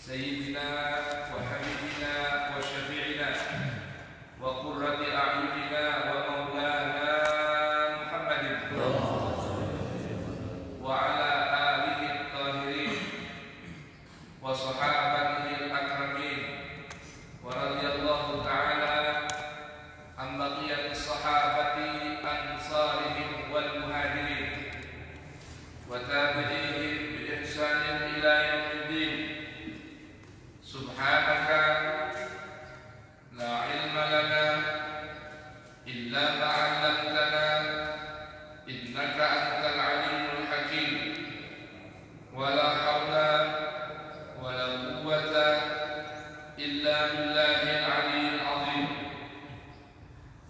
سيدنا وحبيبنا وشفيعنا وقرة أعيننا ومولانا محمد وعلى آله الطاهرين وصحابته الأكرمين ورضي الله تعالى عن بقية الصحابة أنصارهم والمهاجرين وتابعيهم بإحسان إلى يوم الدين. سبحانك لا علم لنا إلا ما علمتنا إنك أنت العليم الحكيم ولا حول ولا قوة إلا بالله العلي العظيم.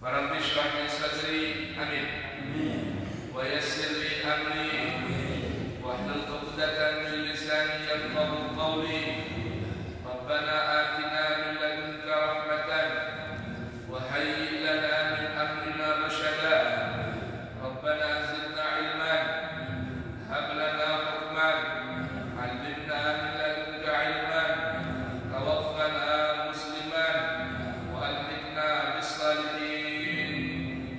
رب اشرح لي صدري آمين ويسر لي أمري واحلل عقدة من لساني يفقهوا قولي. ربنا آتنا من لدنك رحمة وهيئ لنا من أمرنا رشدا. ربنا زدنا علما هب لنا حكما علمنا من لدنك علما توفنا مسلما وألحقنا بالصالحين.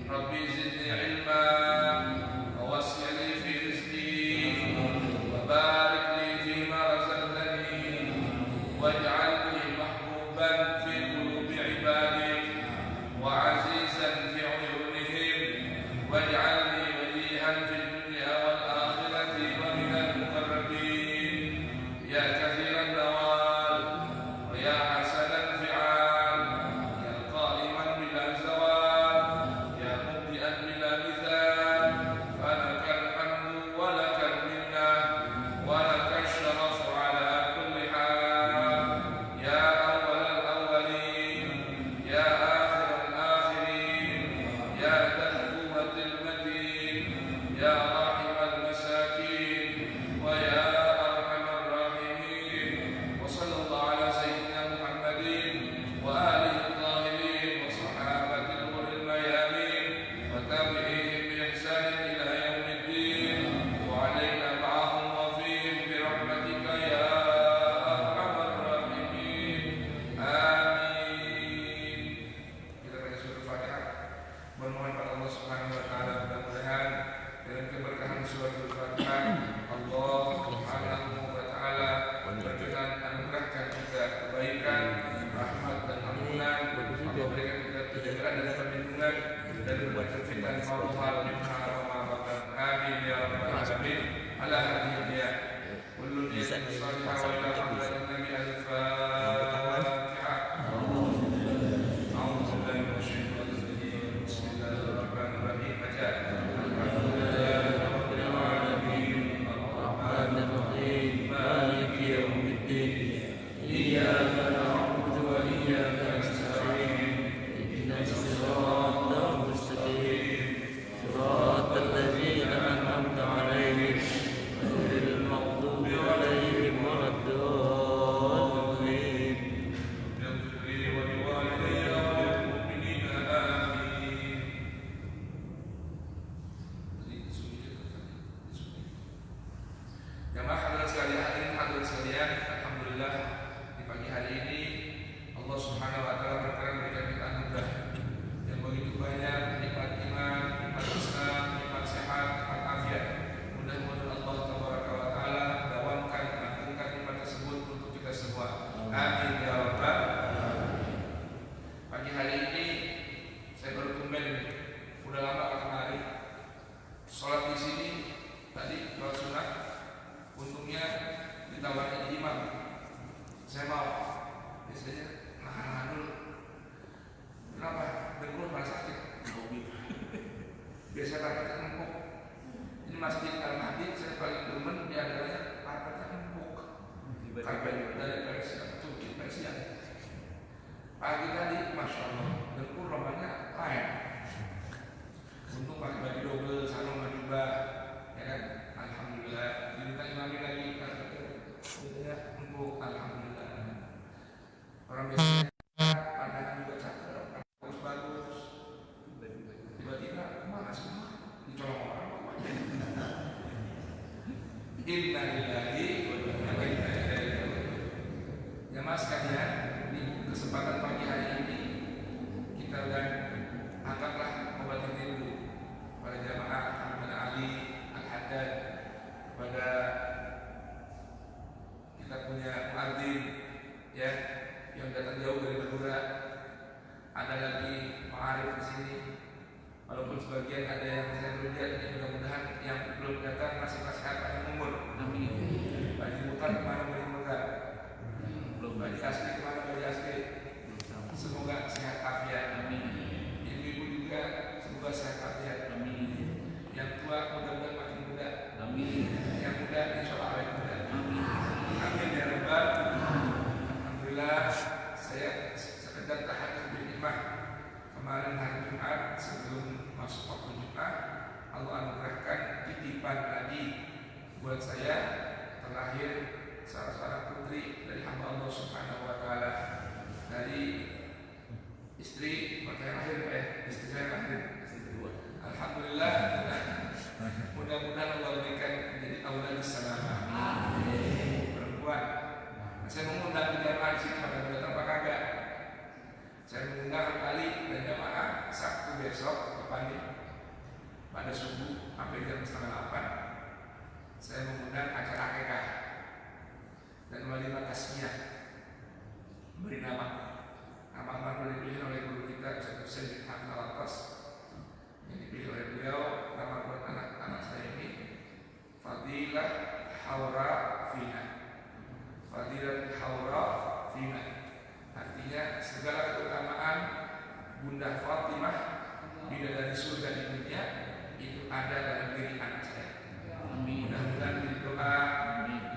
ربي زدني علما ووسع لي في رزقي وبارك لي فيما رزقتني واجعلني محبوبا في قلوب عبادك وعزيزا في عيونهم واجعلني وليا في الدنيا والآخرة ومن المقربين. يا كثير النوال ويا حسن الفعال يا قائما بلا زوال يا مبدئا بلا مثال فلك الحمد ولك المنة ولك الشرف على كل حال. يا أول الأولين يا آخر الآخرين يا ذا القوة المتين يا راحم المساكين ويا أرحم الراحمين. وصلى الله على سيدنا محمد وآله الطاهرين وصحابة الغر الميامين وتابعيهم بإحسان إلى يوم الدين وعلينا معهم وفيهم برحمتك يا أرحم الراحمين آمين. Kita baca surah Al-Fatihah, bermohon pada Allah Subhanahu wa taala mudah-mudahan dengan keberkahan surah Al-Fatihah Allah Subhanahu wa taala berkenan anugerahkan kita kebaikan, rahmat dan ampunan. Allah berikan kita penjagaan dan perlindungan dari berbagai fitnah Allah minha wa ma batan. Amin ya rabbal alamin. Ala hadhihi ya kullu niyatin salihah wa ila hamdan nabi al-Fatihah. Pagi tadi, masya Allah, dengkul romannya lain. Untung pakai baju double, sarung juga, ya kan? Alhamdulillah. Diminta imami lagi, ya, empuk, alhamdulillah. Orang biasanya pandangan juga cakep, bagus. Tiba-tiba kemana semua? Dicolong orang. kesempatan pagi hari ini kita dan angkatlah obat rindu pada jamaah Muhammad Ali Al-Haddad, pada kita punya muadzin ya yang datang jauh dari Madura. Ada lagi ma'arif di sini, walaupun sebagian ada yang saya belum lihat. Ini mudah-mudahan yang belum datang masih panjang umur. Amin. Bagi mutar kemana bagi mutar, belum bagi asli kemana bagi asli. Semoga sehat afiat. Amin. Ibu-ibu juga semoga sehat afiat. Amin. Yang tua mudah-mudahan makin muda. Amin. Yang muda insya Allah awet muda. Amin. Amin ya Rabbal. Alhamdulillah, saya sekedar tahajud bil imam kemarin hari Jumat sebelum masuk waktu Jumat. Allah anugerahkan titipan tadi buat saya, terlahir salah seorang putri dari hamba Allah Subhanahu wa taala, dari istri yang lahir istri saya lahir istri kedua. Alhamdulillah, mudah-mudahan Allah berikan menjadi auladus salamah. Amin. Perempuan. Saya mengundang di jamaah di sini pada datang Pak Kagak. Saya mengundang kali dan jamaah Sabtu besok depan pada subuh sampai jam 7:30. Saya mengundang acara akikah dan walimah tasmiyah, beri nama dipilih oleh guru kita Ustaz Hussein Ahmad Al-Atas, yang dipilih oleh beliau. Nama buat anak-anak saya ini Fadilah Haura Fina. Fadilah Haura Fina artinya segala keutamaan Bunda Fatimah, bidadari surga di dunia, itu ada dalam diri anak saya. Amin. Mudah-mudahan ini doa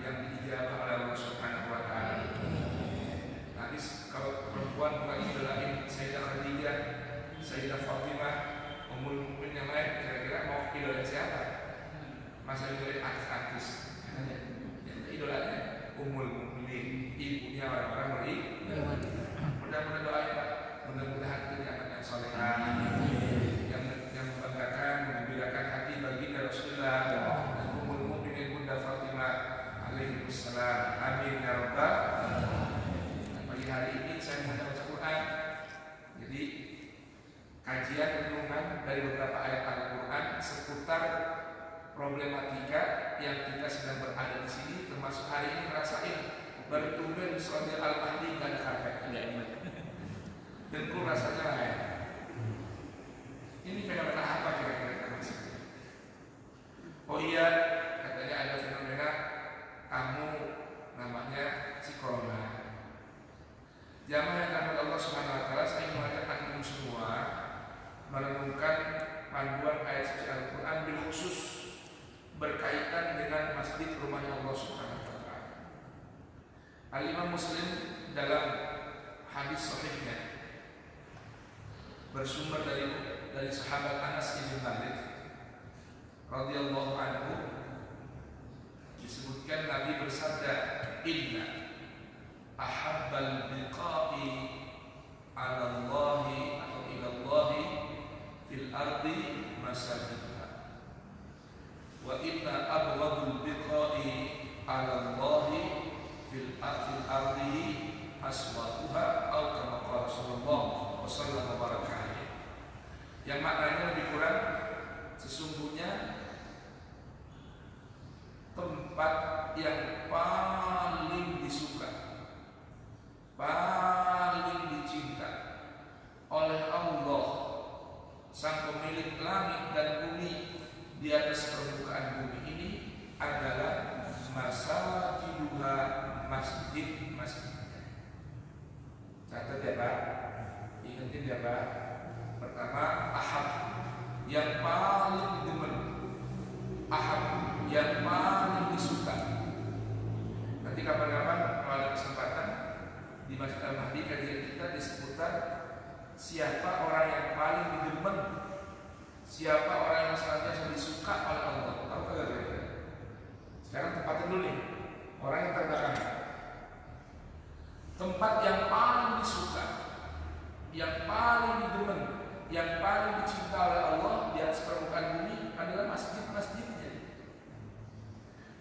yang diijabah oleh Allah Subhanahu wa taala. Habis kalau perempuan bukan idolain Sayyidah Khadijah, Sayyidah Fatimah, Ummul Mukminin yang lain, kira-kira mau idolain siapa? Masa idolain artis-artis? Yang idolanya Ummul Mukminin, ibunya orang-orang beriman. Mudah-mudahan doain Pak, mudah-mudahan itu anak yang solehah, yang membanggakan, menggembirakan hati baginda Rasulullah dan Ummul Mukminin Bunda Fatimah alaihi wassalam. Amin ya rabbal. Pagi hari ini saya mau baca Quran. Jadi kajian renungan dari beberapa ayat Al-Quran seputar problematika yang kita sedang berada di sini, termasuk hari ini ngerasain bertumbuh Sodil Al-Mahdi dan karpet. Dengkul rasanya lain. Ini fenomena apa kira-kira termasuk? Oh iya, katanya ada fenomena tamu namanya si corona. Jamaah yang dirahmati Allah Subhanahu wa taala, saya mengajak antum semua merenungkan panduan ayat suci Al-Quran, bil khusus berkaitan dengan masjid rumahnya Allah Subhanahu wa taala. Al-Imam Muslim dalam hadis sahihnya bersumber dari sahabat Anas bin Malik radhiyallahu anhu, disebutkan Nabi bersabda, inna ahabbal biqa'i 'ala Allahi atau ila Allahi fil ardi masajidha wa inna abghadul biqa'i 'ala Allahi fil ardi aswatuha atau kama qala sallallahu wasallam barakatuh. Yang maknanya lebih kurang, sesungguhnya tempat yang paling disuka, paling dicinta oleh Allah sang pemilik langit dan bumi di atas permukaan bumi ini adalah masajiduha, masjid-masjidnya. Catat ya Pak, ingetin ya Pak. Pertama, ahab, yang paling demen, ahab, yang paling disuka. Nanti kapan-kapan kalau ada kesempatan di Masjid Al-Mahdi kajian kita diseputar siapa orang yang paling demen, siapa orang yang selanjutnya disuka oleh Allah. Tahu kagak kira-kira? Sekarang tempatin dulu nih, orang yang terbelakang. Tempat yang paling disuka, yang paling didemen, yang paling dicinta oleh Allah di atas permukaan bumi adalah masjid-masjidnya.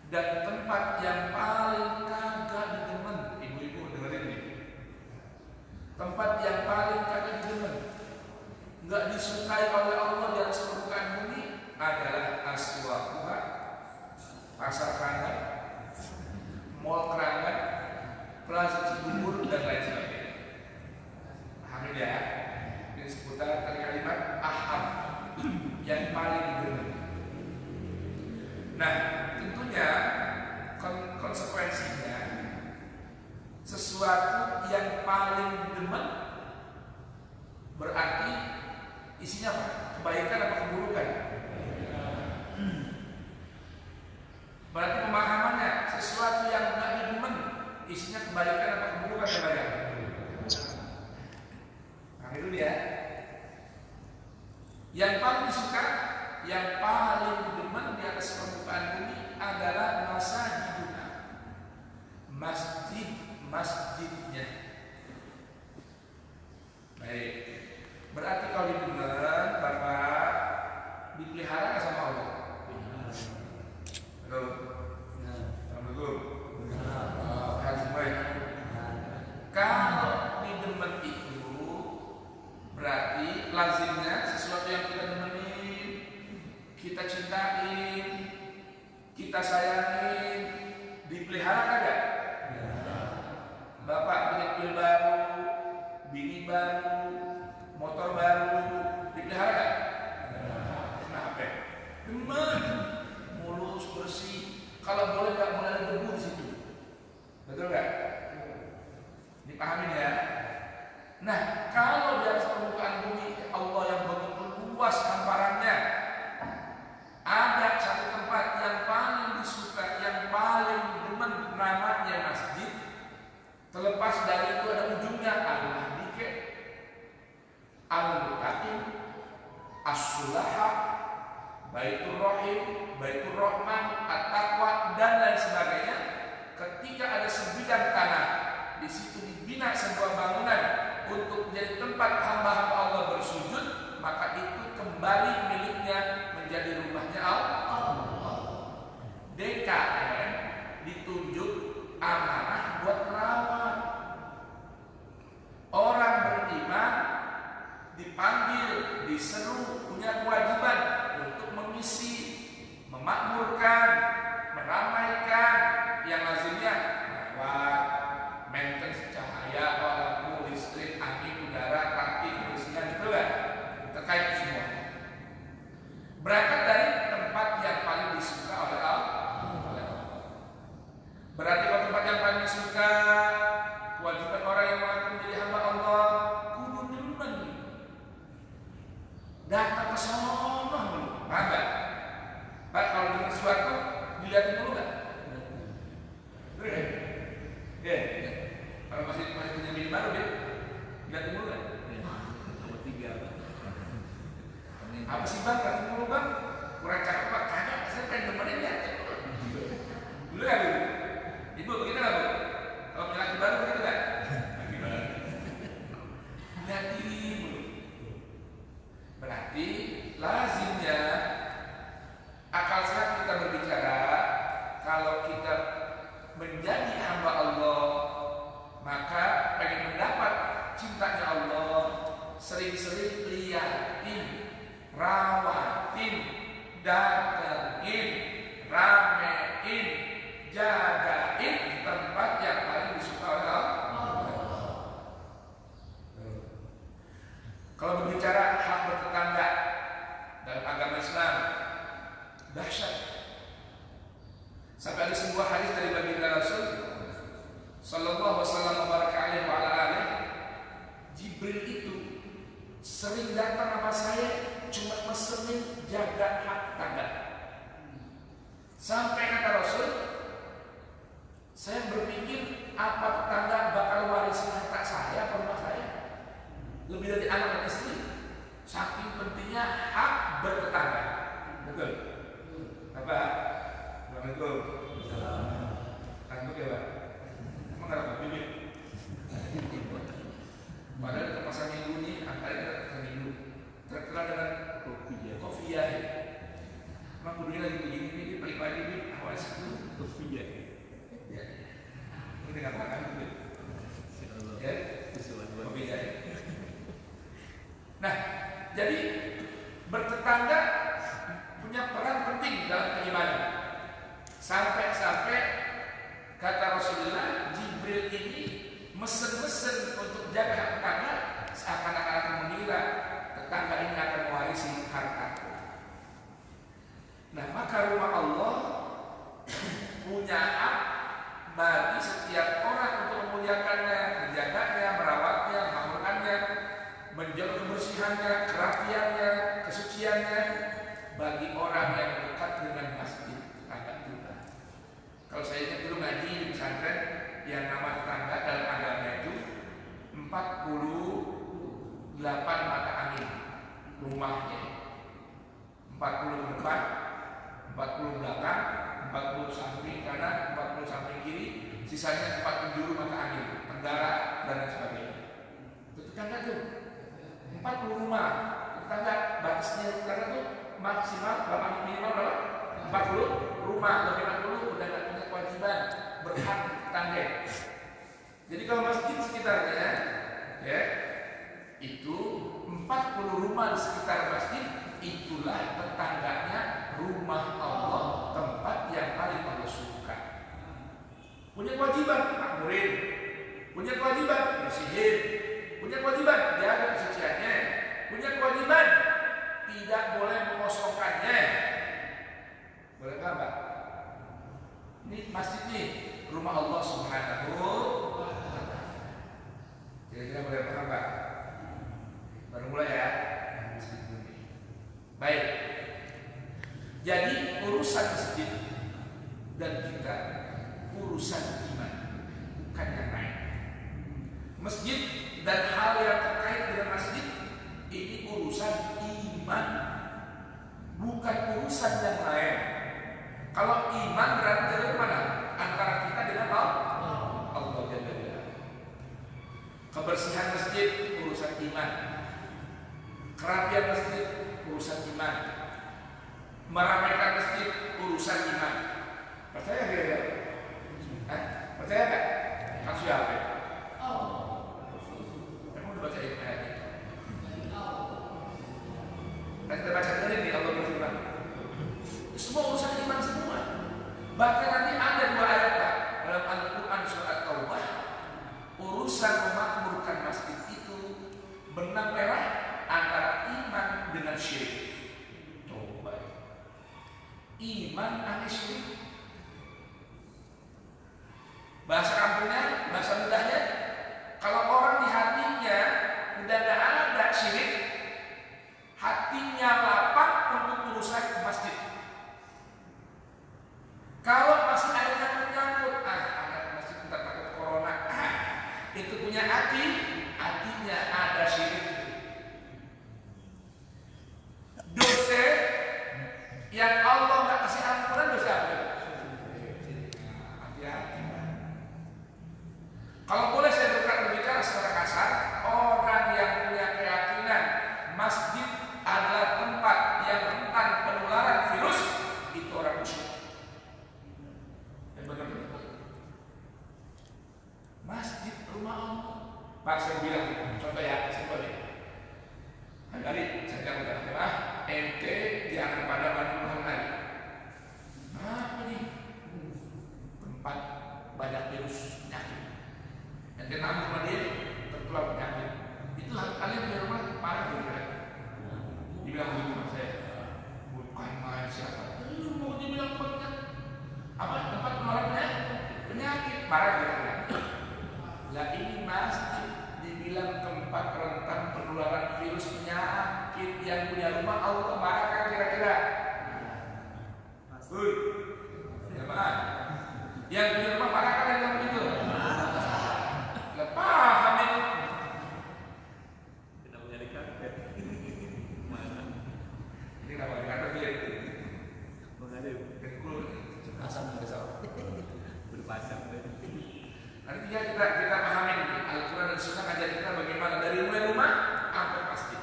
Dan tempat yang paling kagak didemen, ibu-ibu dengerin nih, yang paling demen berarti isinya apa? Kebaikan atau keburukan? Berarti pemahamannya sesuatu yang nggak didemen isinya kebaikan atau keburukan ya Pak? Nah itu dia. Yang paling disuka, yang paling demen di atas permukaan bumi adalah masjiduna, masjidnya. Baik. Berarti kalau didengar Bapak dipelihara nggak sama Allah? Halo. Assalamualaikum. Kalau didemen itu berarti lazimnya sesuatu yang kita demenin, kita cintain, kita sayangin, dipelihara kagak? Bapak punya mobil baru, bini baru, motor baru, dipelihara kagak? Kenapa? Demen, mulus, bersih. Kalau boleh nggak boleh ada debu di situ, betul nggak? Dipahamin ya. Nah, kalau di atas permukaan bumi Allah yang begitu luas hamparannya, ada satu tempat yang paling disuka, yang paling demen, namanya masjid. Terlepas dari itu ada ujungnya Al-Mahdi, Al-Mutaqin, As-Sulaha, Baitur Rahim, Baitur Rahman, At-Taqwa dan lain sebagainya. Ketika ada sebidang tanah di situ dibina sebuah bangunan untuk menjadi tempat hamba-hamba Allah bersujud, maka itu kembali miliknya menjadi rumahnya Allah. DKM ditunjuk amanah buat merawat. Orang beriman dipanggil, diseru, punya kewajiban untuk mengisi, memakmurkan, meramaikan, yang lazimnya merawat, maintenance cahaya, lampu, listrik, angin, udara, praktik, kebersihan, itu kan terkait semua. Berangkat dari tempat yang paling disuka oleh Allah. Berarti kalau tempat yang paling disuka, kewajiban orang yang mengaku menjadi hamba Allah kudu demen. Datang ke sono dulu, enggak? Pak kalau dengar sesuatu dilihatin dulu enggak? Ya. Kalau masih punya bini baru dia dilihatin dulu enggak? Nomor 3 Pak. Apa sih Bang? Lihatin dulu Bang. Kurang cakep Pak. Kagak, saya pengen demenin ya. Dulu ya Bu. Ibu begitu nggak Bu? Kalau punya laki baru begitu nggak? Lihatin dulu. Berarti lazimnya akal sehat kita berbicara kalau kita menjadi hamba Allah, maka pengen mendapat cintanya Allah, sering-sering liatin, rawatin, datengin, ramein, jagain tempat yang paling disuka oleh Allah. Kalau berbicara hak bertetangga dalam agama Islam dahsyat. Sampai ada sebuah hadis dari baginda Rasul sallallahu alaihi wasallam, Jibril itu sering datang sama saya cuma mesenin jaga hak tangga. Sampai kata Rasul, saya berpikir apa tetangga bakal waris harta saya atau rumah saya lebih dari anak dan istri. Saking pentingnya hak bertetangga. Betul? Apa? Assalamualaikum. Kantuk ya Pak? Emang gak ada bibit? Padahal di pasar minggu ini angkanya pasar minggu terkenal dengan kopiah. Emang kudunya lagi begini ini pagi-pagi ini awal satu kopiah. Ya. Ini dengan makan gitu. Ya, kopiah. Nah, jadi bertetangga punya peran penting dalam keimanan. Sampai-sampai kata Rasulullah, Jibril ini mesen-mesen untuk jaga tetangga, seakan-akan akan mengira tetangga ini akan mewarisi hartaku. Nah, maka rumah Allah punya hak bagi setiap orang untuk memuliakannya, menjaga kebersihannya, kerapiannya, kesuciannya bagi orang yang dekat dengan masjid tetangga juga. Kalau saya ingat dulu ngaji di pesantren yang nama tetangga dalam agama itu 48 mata angin rumahnya, 40 ke depan, 40 belakang, 40 samping kanan, 40 samping kiri, sisanya 4 penjuru mata angin, tenggara dan sebagainya. Itu tetangga tuh 40 rumah. Tetangga batasnya tetangga tuh maksimal berapa, minimal berapa? 40 rumah. Lebih 40 udah nggak punya kewajiban berhak tetangga. Jadi kalau masjid sekitarnya ya itu 40 rumah di sekitar masjid, itulah tetangganya rumah Allah, tempat yang paling Allah suka. Punya kewajiban makmurin, punya kewajiban bersihin, punya kewajiban jaga kesuciannya, punya kewajiban tidak boleh mengosongkannya. Boleh nggak? Ini masjid nih, rumah Allah Subhanahu wa Ta'ala. Kira-kira boleh paham nggak? Baru mulai ya. Baik. Jadi urusan masjid dan kita urusan iman, bukan yang lain. Masjid dan hal yang terkait dengan masjid ini urusan iman, bukan urusan yang lain. Kalau iman berarti dari mana? Antara kita dengan Allah Jalla Jalla. Kebersihan masjid urusan iman, kerapian masjid urusan iman, meramaikan masjid urusan iman. Percaya tidak? Percaya nggak? Maksud apa? Kamu udah baca ayat ini? Dan kita baca tadi nih Allah berfirman. Semua urusan iman semua. Bahkan nanti ada 2 ayat dalam Al-Quran surat Taubah. Urusan memakmurkan masjid itu benang merah antara iman dengan syirik. Coba. Iman aneh syirik. Bahasa kampungnya, bahasa mudahnya, kalau orang di hatinya udah gak ada syirik, hatinya lapang untuk urusan masjid. Kalau masih ada nyangkut-nyangkut, anak masjid kita takut corona, itu punya hati, hatinya ada syirik. Dosa yang Allah nggak kasih ampunan dosa apa? Hati-hati. Kalau boleh saya berbicara secara kasar, orang yang punya keyakinan masjid adalah tempat yang rentan penularan virus, itu orang musyrik. Masjid rumah Allah. Pak saya bilang, contoh ya, simpel ya. Hari saya bilang, ente jangan pada malam hari. Apa nih? Tempat banyak virus penyakit. Ente nambah sama dia tertular penyakit. Itulah kalian di rumah parah juga. Dibilang begitu mas saya. Bukan main siapa? Lu mau dibilang tempat apa? Tempat penularan penyakit parah juga. Lah ini masjid dibilang tempat rentan penularan virus penyakit, yang punya rumah Allah marah kan kira-kira? Jemaah, yang punya rumah marah kan yang begitu? Gak paham itu. Kita punya di karpet. Mana? Ini kenapa di karpet dia? Mengadil. Asam besar. Berpasang. Nanti kita pahamin Al-Quran dan Sunnah ngajar kita bagaimana dari mulai rumah sampai masjid.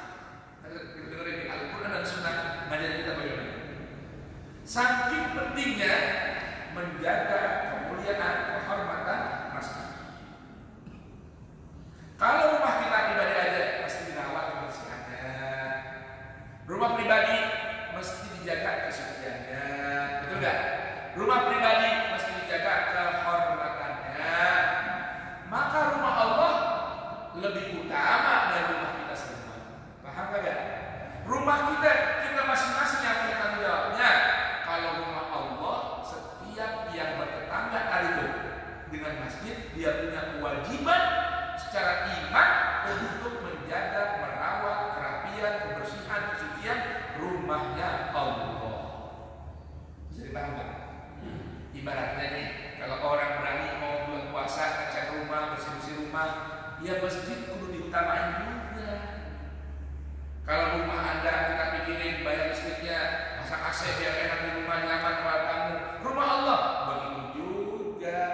Kita dengerin Al-Quran dan Sunnah ngajar kita bagaimana. Saking pentingnya menjaga kemuliaan masjid kudu diutamain juga. Kalau rumah Anda kita pikirin bayar listriknya, masak AC biar enak di rumah, nyaman buat kamu. Rumah Allah begitu juga.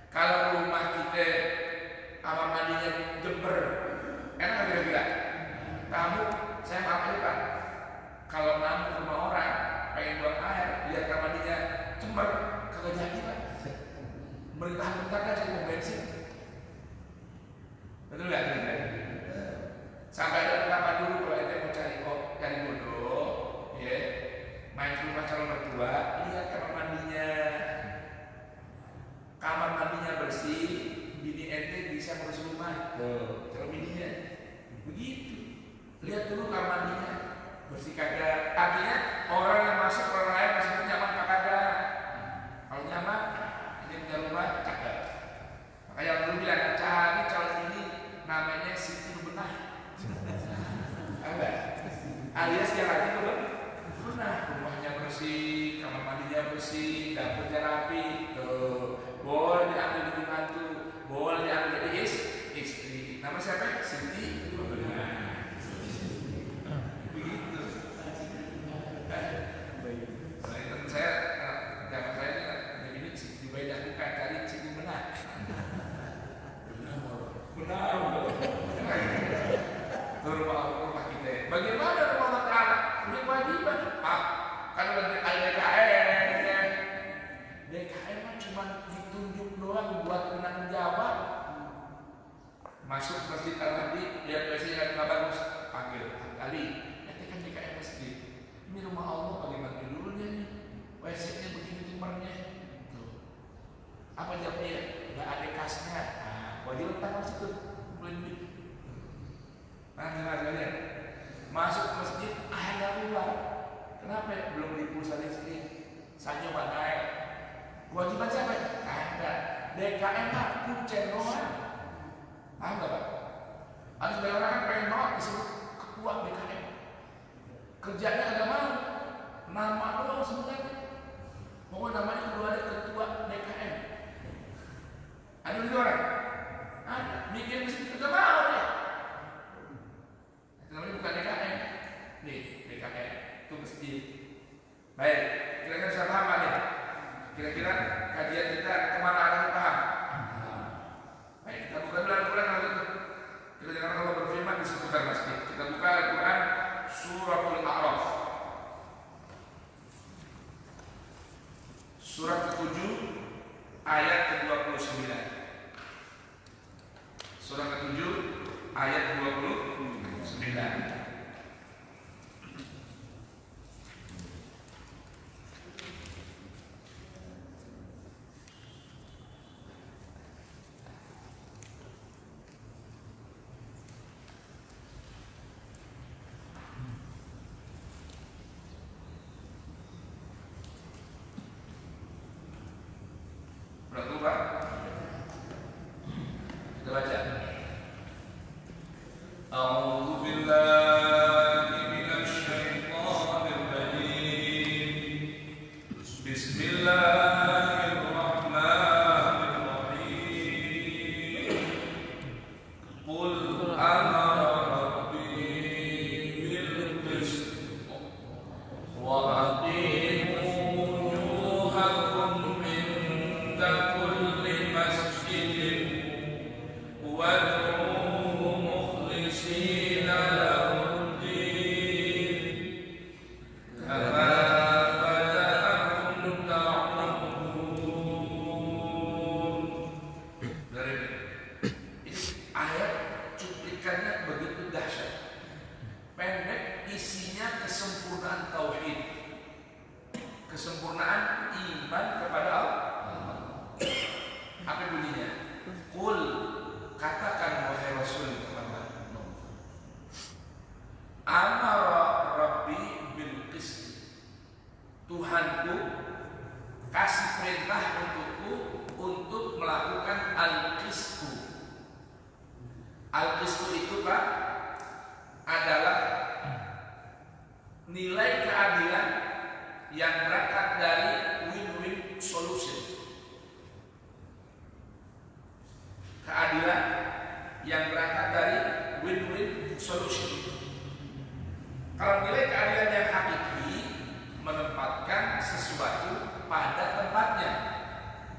Kalau rumah kita kamar mandinya Jember, enak nggak kira-kira? Kamu, saya maaf aja Pak, kalau namu rumah orang pengen buang air, lihat kamar mandinya Jember, kagak jadi Pak. Bertahan-bertahan kan saya mau bensin. Betul nggak? Sampai ada pendapat dulu kalau ente mau cari bodoh, ya, main ke rumah calon mertua, lihat kamar mandinya. Kamar mandinya bersih, bini ente bisa ngurus rumah. Kalau bininya begitu, lihat dulu kamar mandinya bersih kagak. Artinya orang yang masuk orang lain masih nyaman apa kagak. Kalau nyaman, ini punya rumah cakep. Makanya yang dulu bilang cari calon ini namanya Siti Benah. Alias yang lagi tuh benar, rumahnya bersih, kamar mandinya bersih, dapurnya rapi, tuh boleh diambil jadi mantu, boleh diambil jadi istri. Nama siapa? Siti Benah. Begitu. Selain teman saya, zaman saya ada ini Siti Benah bukan cari Siti Benah. Benar. Rumah kita. Bagaimana rumah Allah Ta'ala? Ini kewajiban. Kan ada DKM. DKM kan cuma ditunjuk doang buat penanggung jawab. Masuk masjid Al-Mahdi, lihat WC-nya nggak bagus, panggil kali. Nanti kan DKM masjid. Ini rumah Allah bagaimana dulunya nih? WC-nya begini timbernya. Tuh. Apa jawabnya? Nggak ada kasnya. Wajib letak masuk tuh. Nah, kalian masuk ke masjid, airnya keluar. Kenapa ya? Belum beli pulsa listrik. Saya nyoba air. Kewajiban siapa? Ada. DKM lah, kuncen doang. Enggak Pak? Ada sebagian orang kan pengen nolak disebut ketua DKM. Kerjanya agak mau. Nama doang sebenarnya. Mau namanya kedua ada ketua DKM. Ada juga orang? Ada. Bikin masjid juga mau ya. Namanya bukan DKM. Nih, DKM itu masjid. Baik, kira-kira sudah paham nih? Kira-kira kajian kita kemana arahnya paham? Baik, kita buka dulu Al-Quran. Kita jangan kalau berfirman di seputar masjid. Kita buka Al-Quran Suratul A'raf, surat ke-7 ayat ke-29. Surat ke-7 ayat 29. Berarti Pak, kita baca. A'udzu billahi minasy syaithanir rajim. Bismillahirrahmanirrahim. Qul amara rabbi bil qist wa aqimu wujuhakum inda kulli masjidin wad'uuhu mukhlishina lahu-d-din kama bada'akum ta'udun. Ini ayat cuplikannya begitu dahsyat. Pendek, isinya kesempurnaan tauhid, kesempurnaan iman kepada Allah. Apa bunyinya? Qul, katakan wahai Rasul Muhammad, amara Rabbi bil qist. Tuhanku kasih perintah untukku untuk melakukan al-qistu. Al-qistu itu Pak adalah nilai keadilan yang berangkat dari win-win solution. Keadilan yang yang berangkat dari win-win solution. Kalau nilai keadilan yang hakiki menempatkan sesuatu pada tempatnya,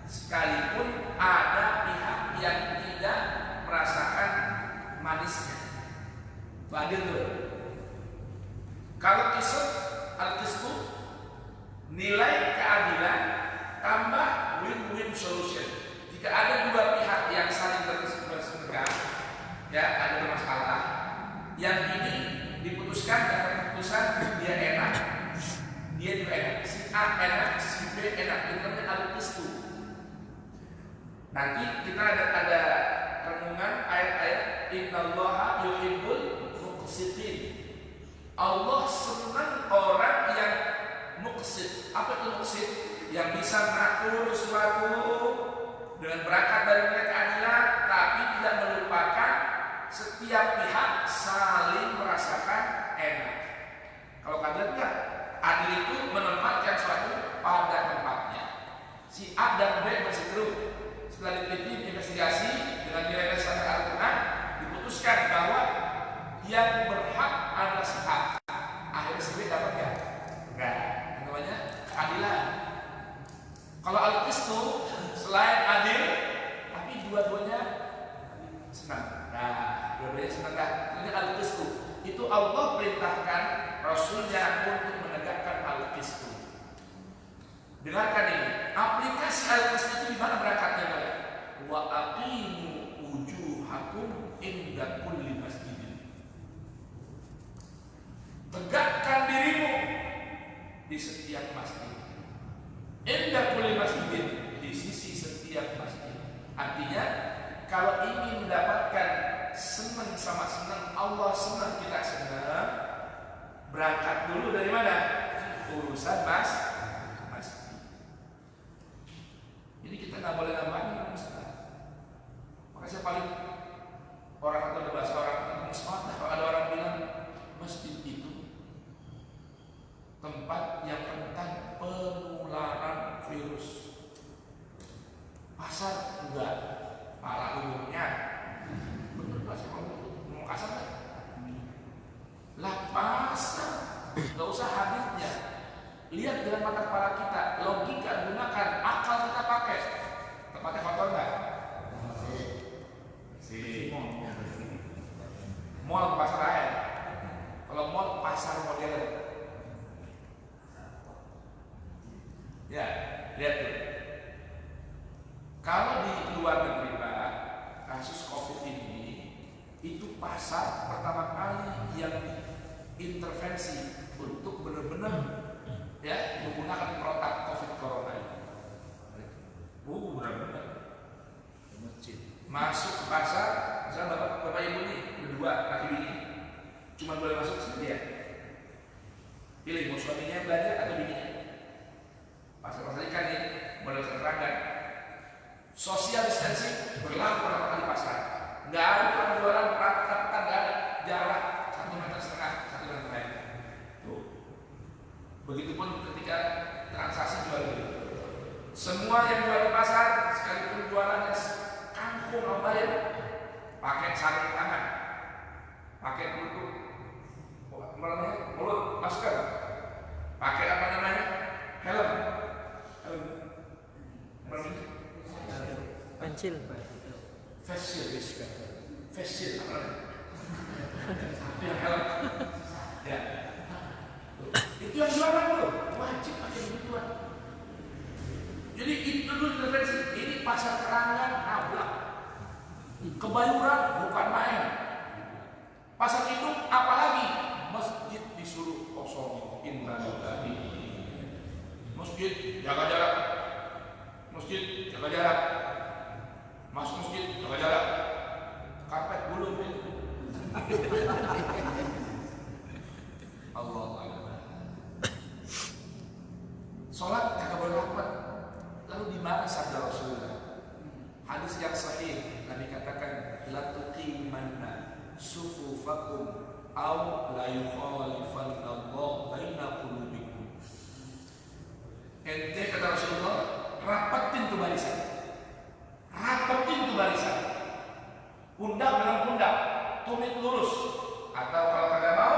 sekalipun ada pihak yang tidak merasakan manisnya. Adil tuh. Kalau kisah al-qismu, nilai keadilan tambah win-win solution. Jika ada dua pihak yang saling bersetegang, ya ada bermasalah, yang ini diputuskan dan keputusan dia enak, dia juga enak, si A enak, si B enak, itu namanya al-qismu. Nanti kita ada renungan ayat-ayat innallaha yuhibbul muqsitin. Allah senang orang yang muqsit. Apa itu muqsit? Yang bisa mengatur sesuatu dengan berangkat dari nilai keadilan, tapi tidak melupakan setiap pihak saling merasakan enak. Kalau keadilan enggak, adil itu menempatkan sesuatu pada tempatnya. Si A dan B berseteru. Setelah diteliti investigasi dengan nilai dasar Al-Quran, diputuskan bahwa yang berhak adalah si A. Akhirnya si B dapat ya? Enggak. Itu namanya keadilan. Kalau al-qismu selain adil, tapi dua-duanya senang. Nah, dua-duanya senang dah. Ini al-qismu. Itu Allah perintahkan Rasulnya untuk menegakkan al-qismu. Dengarkan ini. Aplikasi al-qismu itu di mana berangkatnya, Pak? Wa aqimu wujuhakum inda kulli masjidin. Tegakkan dirimu di setiap masjid. Inda kulli masjidin, di sisi setiap masjid. Artinya, kalau ingin mendapatkan senang sama senang, Allah senang, kita senang, berangkat dulu dari mana? Urusan masjid. Jadi kita nggak boleh nambahin Ustaz. Makanya saya paling orang atau ada bahasa orang semangat kalau ada orang bilang masjid itu tempat yang rentan penularan virus. Pasar enggak, pala umumnya. Betul nggak sih mau kasar kan? Lah pasar, nggak usah hadisnya. Lihat dengan mata kepala kita, logika gunakan, akal kita pakai. Tempatnya kotor nggak? Si mall pasar air. Kalau mall pasar modern. Ya, lihat tuh. Kalau di luar negeri Pak, kasus COVID ini itu pasar pertama kali yang intervensi untuk benar-benar ya menggunakan protap COVID corona ini. Benar-benar masuk ke pasar, misalnya bapak ibu nih berdua laki bini, cuma boleh masuk sendirian. Pilih mau suaminya belanja atau bininya. Pasar-pasar ikan nih model seragam. Social distancing berlaku pertama kali pasar. Nggak ada orang jualan rapat-rapatan, nggak ada jarak 1,5 meter, 1 meter. Tuh. Begitupun ketika transaksi jual beli. Semua yang jual di pasar, sekalipun jualannya kangkung apa ya, pakai sarung tangan, pakai penutup mulut, masker, pakai apa namanya, helm, pensil, face shield, yang helm, ya, itu yang jualan tuh, wajib pakai begituan. Jadi itu dulu intervensi. Ini pasar Kerangan, Ablak, Kebayuran bukan main. Pasar itu apalagi masjid disuruh kosong. Innalillahi. Masjid jaga jarak. Masjid jaga jarak. Masuk masjid jaga jarak. Karpet belum itu. Allah Akbar. Sholat kagak boleh rapat. Lalu di mana sabda Rasulullah? Hadis yang sahih, Nabi katakan, la tuqimanna sufufakum aw la yukhalifanna Allah baina qulubikum. Ente kata Rasulullah, rapatin tuh barisan. Rapatin tuh barisan. pundak dengan pundak, tumit lurus. Atau kalau kagak mau,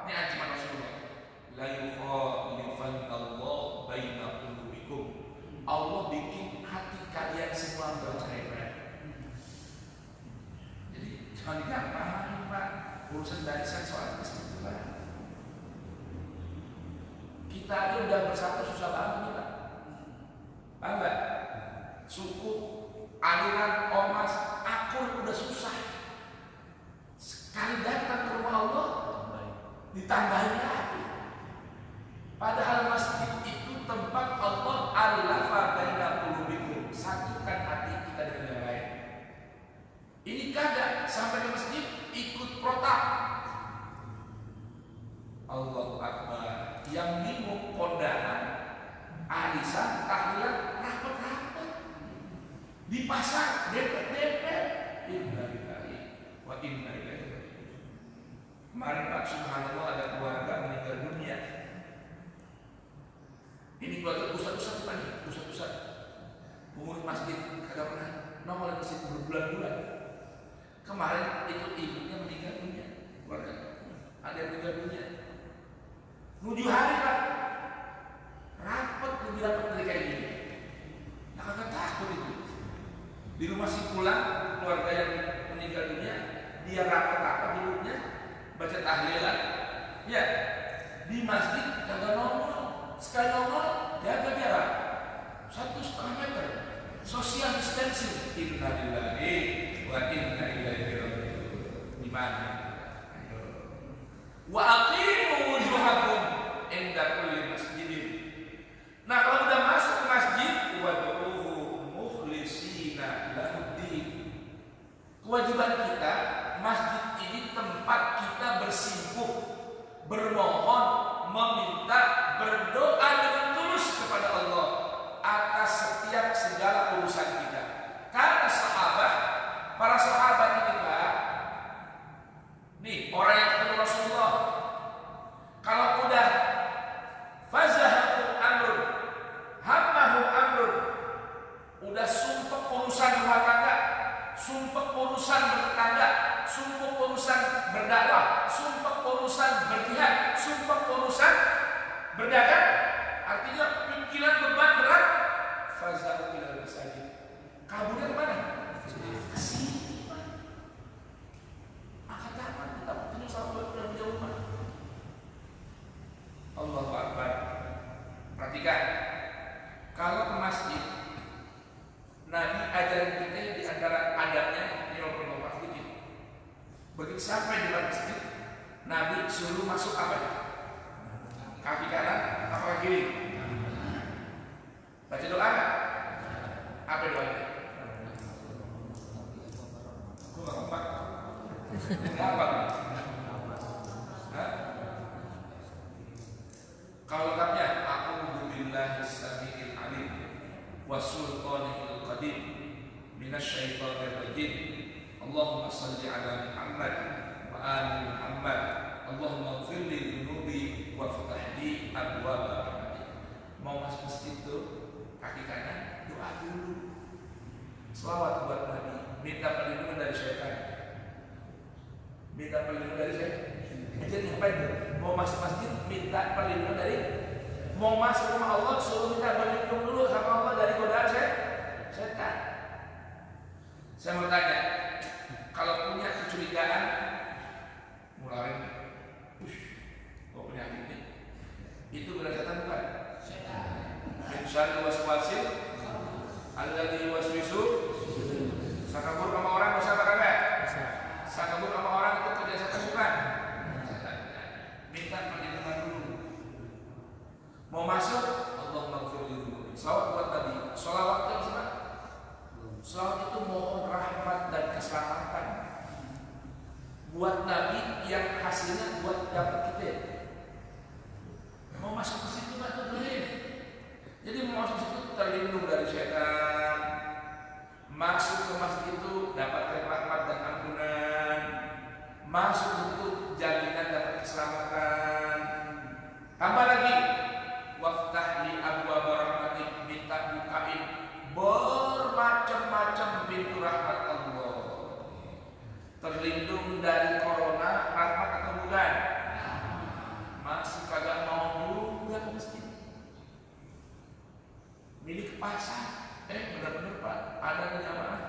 ini ancaman Rasulullah. La yukhalifannallahu baina qulubikum. Allah bikin hati kalian semua bercerai-berai. Jadi jangan gampang, Pak. Urusan barisan soal istighfar. Kita aja udah bersatu susah banget nih, Pak. Paham nggak? Suku, aliran, ormas, akur udah susah. Sekali datang ke rumah Allah, ditambahin lagi. Padahal masjid itu tempat Allah allafa baina qulubikum, satukan hati kita dengan yang lain. Ini kagak sampai ke masjid ikut protap. Allahu Akbar. Yang bingung kondangan, arisan, tahlilan, rapat-rapat. Di pasar, dempet-dempet. Inna lillahi wa inna ilaihi raji'un. Kemarin Pak, subhanallah, ada keluarga meninggal dunia. Ini keluarga ustaz-ustaz tadi, ustaz-ustaz pengurus masjid kagak pernah nongol di masjid berbulan-bulan. Kemarin itu ibunya meninggal dunia, keluarga ada yang meninggal dunia. 7 hari Pak, rapat lebih rapat dari kayak gini. Nah, kagak takut itu. Di rumah si pulang keluarga yang meninggal dunia, dia rapat-rapat duduknya baca tahlilan. Ya, di masjid kagak nongol. Sekali nongol, jaga jarak 1,5 meter, social distancing. Inna lillahi wa inna ilaihi raji'un. Di mana? Wa aqimu wujuhakum inda kulli masjidin. Nah, kalau udah masuk ke masjid, wad'uhu mukhlisina lahuddin. Kewajiban kita, masjid ini tempat kita bersimpuh, bermohon, meminta, berdoa dengan tulus kepada Allah atas setiap segala urusan kita. Karena sahabat, para sahabat ini Pak, nih orang yang ketemu Rasulullah, kalau udah fazahahu amrun, hammahu amrun, udah sumpah urusan rumah tangga, sumpah urusan bertetangga, sumpah urusan berdakwah, sumpah urusan berjihad, sumpah urusan berdagang, artinya pikiran beban berat, fazahu ilal masajid. Kaburnya kemana? Kesini, Pak. Angkat tangan, kita ketemu sama buat di rumah. Allahu Akbar. Perhatikan, kalau ke masjid, Nabi ajaran kita di antara adabnya ini loh sedikit. Begitu sampai di masjid, Nabi suruh masuk apa? Kaki kanan, apa kaki kiri? Baca doa. Apa doanya? Aku nggak empat. Apa? Kalau lengkapnya, a'udzu billahi samiil alim wasultanil qadim minasyaitonir rajim. Allahumma shalli ala Muhammad wa ali Muhammad. Allahumma ighfir li dhunubi wa ftah li abwaab rahmatik. Mau masuk masjid itu kaki kanan doa dulu. Selawat buat Nabi, minta perlindungan dari syaitan. Minta perlindungan dari syaitan. Jadi apa itu? Mau masuk masjid minta perlindungan dari, mau masuk rumah Allah suruh minta perlindungan dulu sama Allah dari godaan setan. Saya mau tanya, kalau punya kecurigaan, mulai kok penyakit ini? Itu benar setan bukan? Setan. Insyaallah waswasil alladzi yuwaswisu. Sakabur sama orang dosa apa kagak? Sakabur sama orang itu kerja setan bukan? Minta perlindungan dulu. Mau masuk, Allahumma ighfir li dhunubi. Salawat buat Nabi. Salawat itu apa? Salawat itu mohon rahmat dan keselamatan buat Nabi yang hasilnya buat dapat kita. Mau masuk ke situ nggak tuh boleh. Jadi mau masuk ke situ terlindung dari syaitan. Masuk ke masjid itu dapat rahmat dan ampunan. Masuk itu jaminan dapat keselamatan. Tambah lagi, waftah li abwaab rahmatik, minta bukain bermacam-macam pintu rahmat Allah. pelindung dari corona, rahmat atau bukan? Masih kagak mau juga ke masjid. Milik pasar. Benar-benar Pak, ada di jamaah.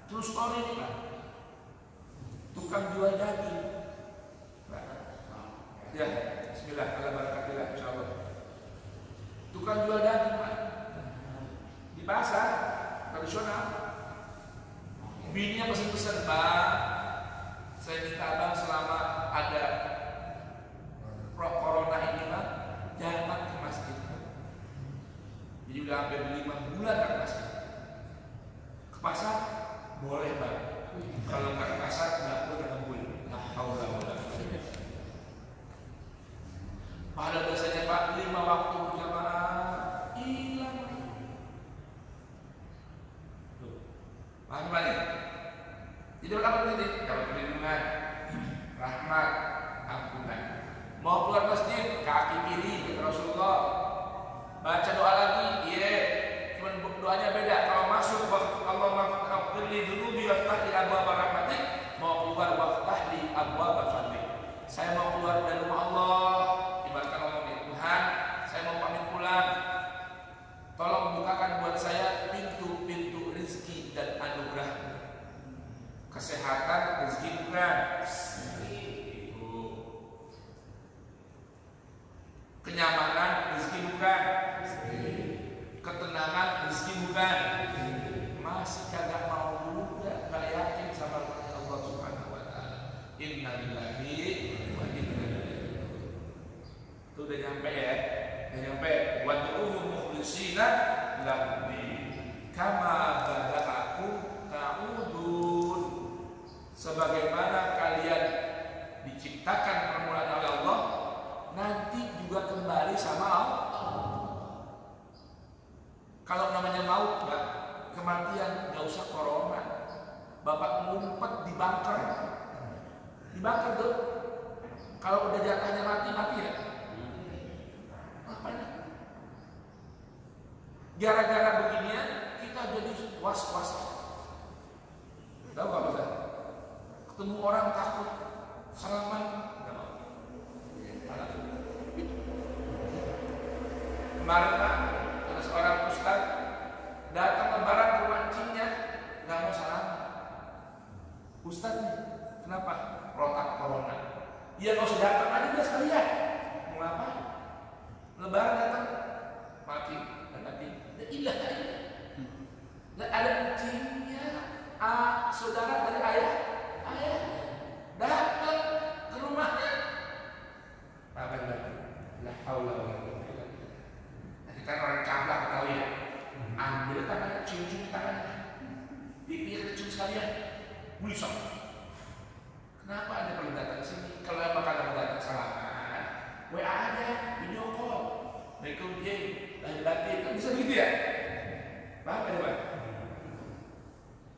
True story ini Pak. Tukang jual daging. Ya, bismillah, ala barakatillah, insyaallah. Tukang jual daging Pak. Di pasar tradisional. Bininya pesen-pesen, Pak. Saya minta Abang selama ada corona ini Pak, jangan ke masjid. Jadi udah hampir 5 bulan ke masjid. Ke pasar boleh Pak. Kalau nggak ke pasar nggak boleh ngebul. Padahal biasanya Pak 5 waktu berjamaah hilang. Paham Pak? Jadi apa tadi? Dapat perlindungan, rahmat, ampunan. Mau keluar masjid, kaki kiri kata Rasulullah. Baca doa lagi, iya. Cuman doanya beda. Kalau masuk Allah maghfirli dzunubi waftah li abwaab rahmatik, mau keluar waftah li abwaab fadlik. Saya mau keluar dari rumah Allah, ibaratkan Allah nih, Tuhan, saya mau pamit pulang. Tolong bukakan buat saya pintu-pintu rezeki dan anugerah. Kesehatan, rezeki bukan. Kenyamanan, rezeki bukan. Ketenangan, rezeki bukan. Masih kagak mau juga, gak yakin sama Allah Subhanahu wa Ta'ala. Inna lillahi wa inna ilaihi. Itu udah nyampe ya, udah nyampe. Wad'uhu mukhlishina lahu-d-din kama bada'akum ta'udun. Sebagaimana kalian diciptakan permulaan oleh Allah, nanti juga kembali sama Allah. Kalau namanya maut, Mbak, kematian, nggak usah corona. Bapak ngumpet di bunker. Di bunker tuh, kalau udah jatahnya mati ya. Ngapain? Gara-gara beginian, kita jadi was-was. Tahu nggak Pak? Ketemu orang takut, salaman. Kemarin Pak, ada seorang ustaz datang lebaran ke mancingnya, nggak mau salaman. Ustaz nih, kenapa? Protap corona. Iya nggak usah datang aja udah sekalian. Mau ngapain? Lebaran datang, mati, la ilaha illallah. Nggak ada mancingnya. Saudara dari ayah datang ke rumahnya. Apa lagi? La haula wala quwwata illa billah. Kita orang cablak tahu ya. Ambil tangannya, cium-cium tangannya. Pipi kita cium sekalian. Bisa. Kenapa Anda perlu datang ke sini? Kalau emang kalian datang salaman, WA aja, video call. Assalamualaikum, lahir batin. Kan bisa begitu ya? Paham ya, Pak?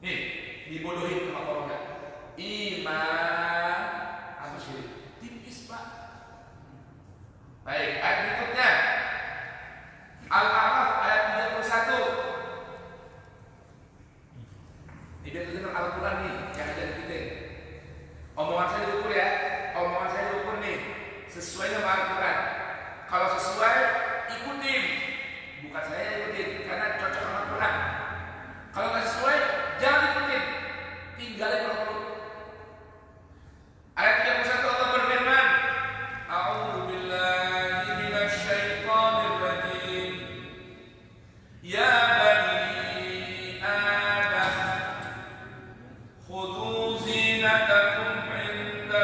Nih, dibodohin sama corona. Iman apa sih? Tipis Pak. Baik, ayat berikutnya Al-A'raf ayat 31. Ini biar dengar Al-Quran nih yang ada di kita. Omongan saya diukur ya. Omongan saya diukur nih sesuai dengan Al-Quran. Kalau sesuai, ikutin. Bukan saya ikutin karena cocok sama Al-Quran. Kalau nggak sesuai, jangan ikutin. Tinggalin kalau perlu. Ayat 31 Allah berfirman, A'udzu billahi minasy syaithanir rajim. Ya bani Adam, khudhu zinatakum 'inda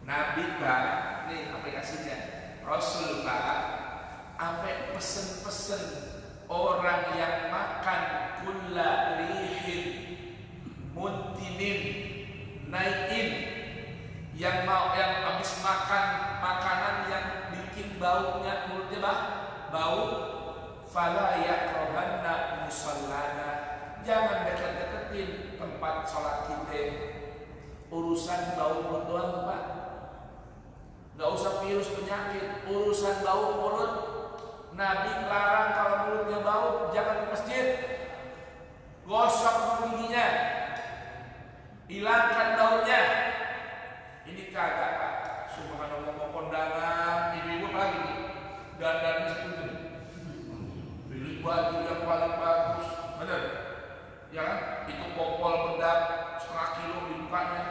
Nabi Pak, nih aplikasinya. Rasul Pak, sampai pesen-pesen orang yang makan kulla rihin muntinin naiin, yang habis makan makanan yang bikin baunya mulutnya bau, fala yaqrabanna musallana, jangan dekat-deketin tempat sholat kita. Urusan bau mulut doang Pak, nggak usah virus penyakit, urusan bau mulut. Nabi larang kalau mulutnya bau jangan ke masjid, gosok giginya, hilangkan baunya. Ini kagak Pak, subhanallah, mau kondangan ibu-ibu lagi nih, dandan itu pilih baju yang paling bagus, bener ya kan? Itu popol bedak setengah kilo dibukanya,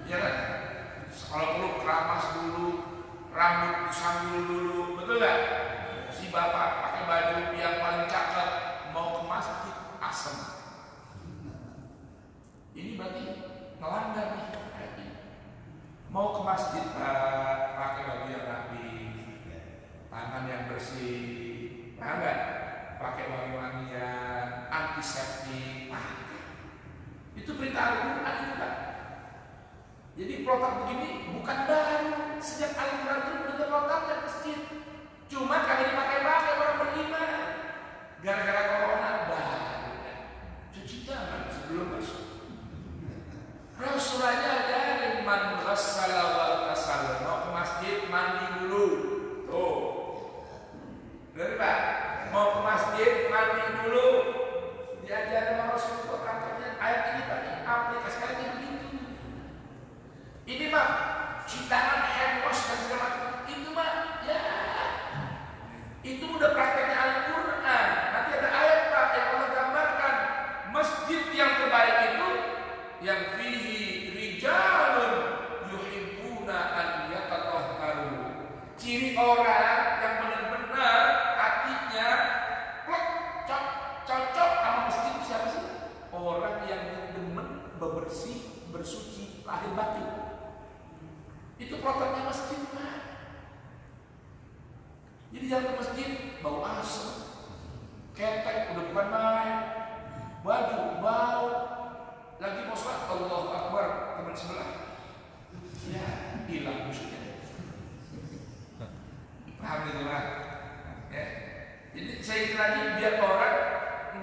ya kan? Kalau perlu keramas dulu, rambut disambil dulu, betul gak? Si bapak pakai baju yang paling cakep mau ke masjid asem. Ini berarti melanggar nih. Mau ke masjid Pak, pakai baju yang rapi, tangan yang bersih, enggak? Pakai wangi-wangian, antiseptik. Itu perintah Al-Quran itu Pak. Jadi protap begini bukan baru, sejak Al-Quran itu udah protap dan masjid. Cuma kami dipakai-pakai orang beriman. Gara-gara corona baru cuci tangan sebelum masuk. Rasul aja ajarin man ghassala wal tasal, mau ke masjid mandi dulu. Tuh. Benar Pak? Mau ke masjid mandi dulu. Diajarin sama Rasul itu kantornya ayat ini Pak, aplikasinya begitu. Ini Pak, cuci tangan, hand wash dan segala macam. Itu Pak, ya. Itu udah prakteknya Al-Quran. Nanti ada ayat Pak yang Allah gambarkan masjid yang terbaik itu yang fihi rijalun yuhibbuna an yatatahharu. Ciri orang yang benar-benar hatinya cocok sama masjid siapa sih? Orang yang demen bebersih, bersuci lahir batin. Itu protokol masjid Pak. Jadi jangan ke masjid bau asem, ketek udah bukan main, baju bau, lagi mau sholat Allahu Akbar teman sebelah, ya hilang musuhnya. Paham itu Pak? Ya. Jadi saya ingin lagi biar orang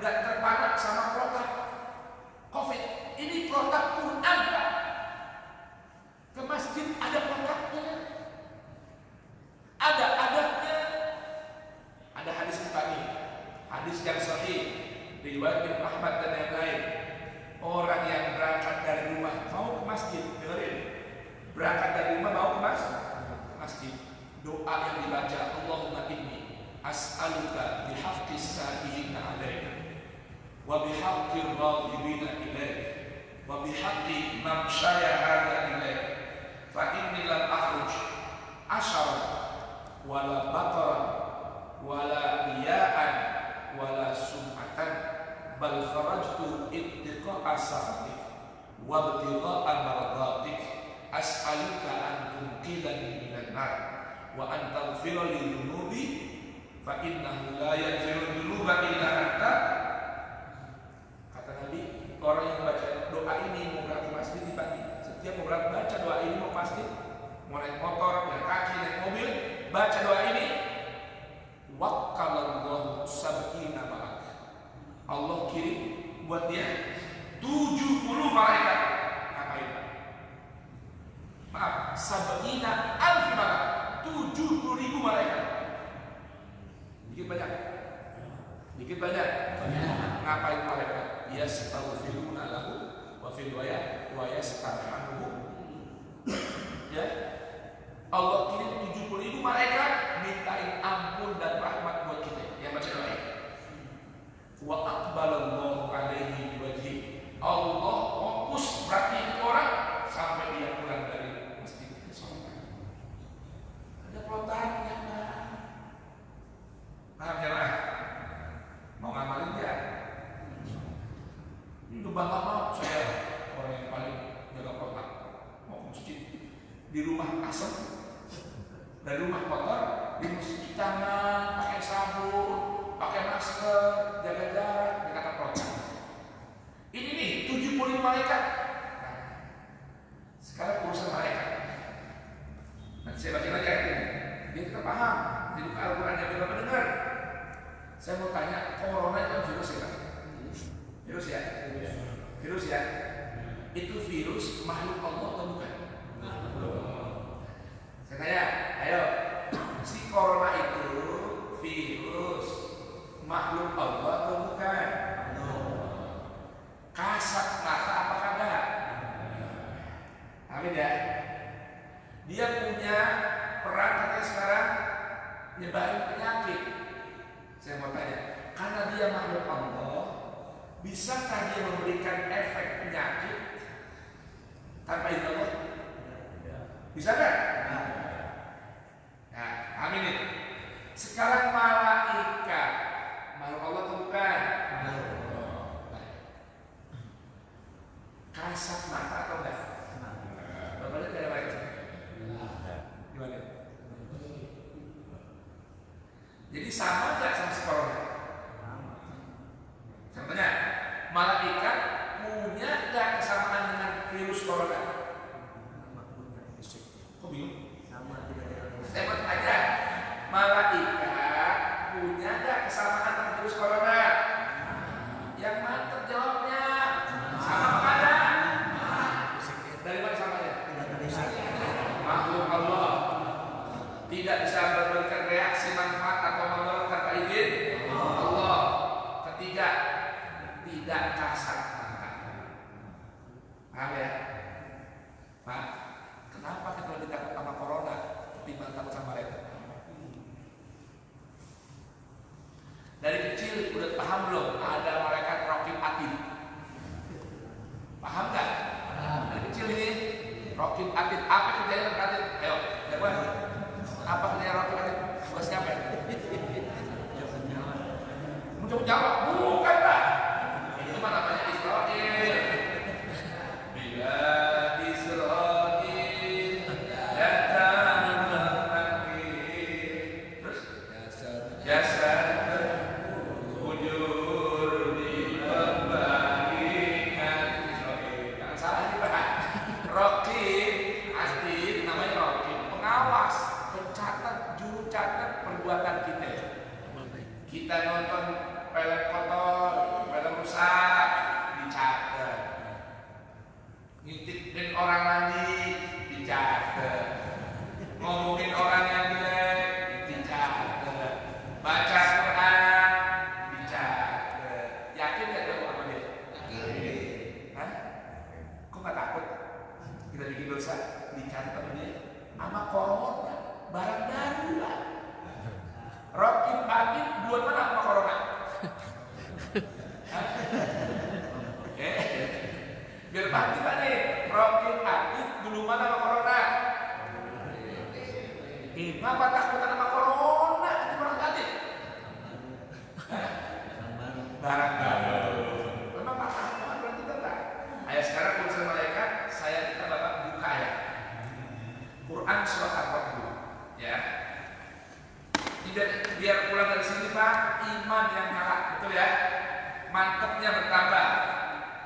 nggak terpanak sama protap COVID. Ini protap Quran Pak. Ke masjid ada protapnya, ada adabnya. Ada hadis kita nih, hadis yang sahih riwayat Imam Ahmad dan yang lain. Orang yang berangkat dari rumah mau ke masjid, dengerin, berangkat dari rumah mau ke masjid, doa yang dibaca, Allahumma inni as'aluka bihaqqis sa'ilina alaika wa bihaqqir raghibina ilaik wa bihaqqi mamsyaya hadha ilaik fa inni lam akhruj asyara wala bataran wala riya'an wala sum'atan bal kharajtu ittiqa'a sa'atik wa ibtigha'a mardatik as'aluka an tunqidhani minan nar wa an taghfira li dhunubi fa innahu la yaghfiru dhunuba illa anta. Kata Nabi, orang yang baca doa ini mau berangkat masjid di pagi, setiap mau berangkat baca doa ini mau masjid, mau naik motor, naik kaki, naik mobil, baca doa ini, wakkalallahu sab'ina malak. Allah kirim buat dia 70 malaikat. Ngapain? Maaf, sab'ina alf malak, 70.000 malaikat. Dikit banyak? Dikit banyak? Ngapain malaikat? Yastaghfiruna lahu wa fil wa yastarhamuhu. Ya, Allah kirim 70.000 malaikat mintain ampun dan rahmat buat kita yang baca doa ini. Wa aqbalallahu alaihi wajhi. Allah fokus perhatiin orang sampai dia pulang dari masjid ke sholat. Ada protapnya Pak. Paham ya Pak? Mau ngamalin ya? Ini udah bangga banget saya orang yang paling jaga protap. Mau ke masjid di rumah asem, dari rumah kotor, di cuci tangan, pakai sabun, pakai masker, jaga jarak, dikata program. Ini nih 75 malaikat. Nah, sekarang urusan malaikat. Nanti saya baca lagi ayat ini, biar kita paham. Di buka Al-Quran yang kita mendengar. Saya mau tanya, corona itu virus ya? Virus ya? Virus ya? Itu virus makhluk Allah atau bukan? Saya tanya, ayo, si corona itu virus makhluk Allah atau bukan? Kasat mata apa kagak? Amin ya. Dia punya peran katanya sekarang nyebarin penyakit. Saya mau tanya, karena dia makhluk Allah, bisakah dia memberikan efek penyakit tanpa izin Allah? Bisa kan? Nah, amin nih. Sekarang malaikat makhluk Allah atau bukan? Kasat mata atau enggak? Bapak lihat ada malaikat? Gimana? Jadi sama enggak sama si corona? Contohnya, malaikat punya enggak kesamaan dengan virus corona? Kok bingung? Saya mau tanya, malaikat punya enggak kesamaan dengan virus corona? Yang mantap jawabnya. Sama apa ada? Dari mana samanya? Makhluk Allah tidak bisa memberikan reaksi manfaat atau mudarat tanpa izin Allah. Ketiga, tidak kasat mata. Paham ya? Pak, kenapa kita lebih takut sama corona ketimbang takut sama mereka? Dari kecil udah paham belum ada malaikat raqib atid? Paham nggak? Dari kecil ini raqib atid, apa kerjanya raqib atid? Ayo, jawab. Apa kerjanya raqib atid? Buat siapa ya? Mencoba jawab, bukan Pak. Itu mah namanya Israel. Bila Israel datang memanggil, terus jasad bujur di pembaringan Israel. Jangan salah nih Pak. Raqib atid namanya raqib, pengawas, pencatat, juru catat perbuatan kita. Kita nonton film kotor, film rusak, dicatat. Ngintipin orang mandi, dicatat. Ngomongin orang yang jelek, dicatat. Baca Quran, dicatat. Yakin gak kamu sama dia? Yakin. Hah? Kok gak takut? Kita bikin dosa, dicatat sama dia. Sama corona, barang baru lah. Raqib atid dua mana sama corona? Biar pasti Pak nih, raqib atid dulu mana sama corona? Ngapa takutan sama corona? Itu barang atid. Barang baru. Memang Pak Ahmad berarti enggak? Ayo sekarang urusan malaikat, kita Bapak buka ya. Quran surat Al-Fatihah dulu, ya. Biar pulang dari sini Pak, iman yang nyala, betul ya? Mantepnya bertambah.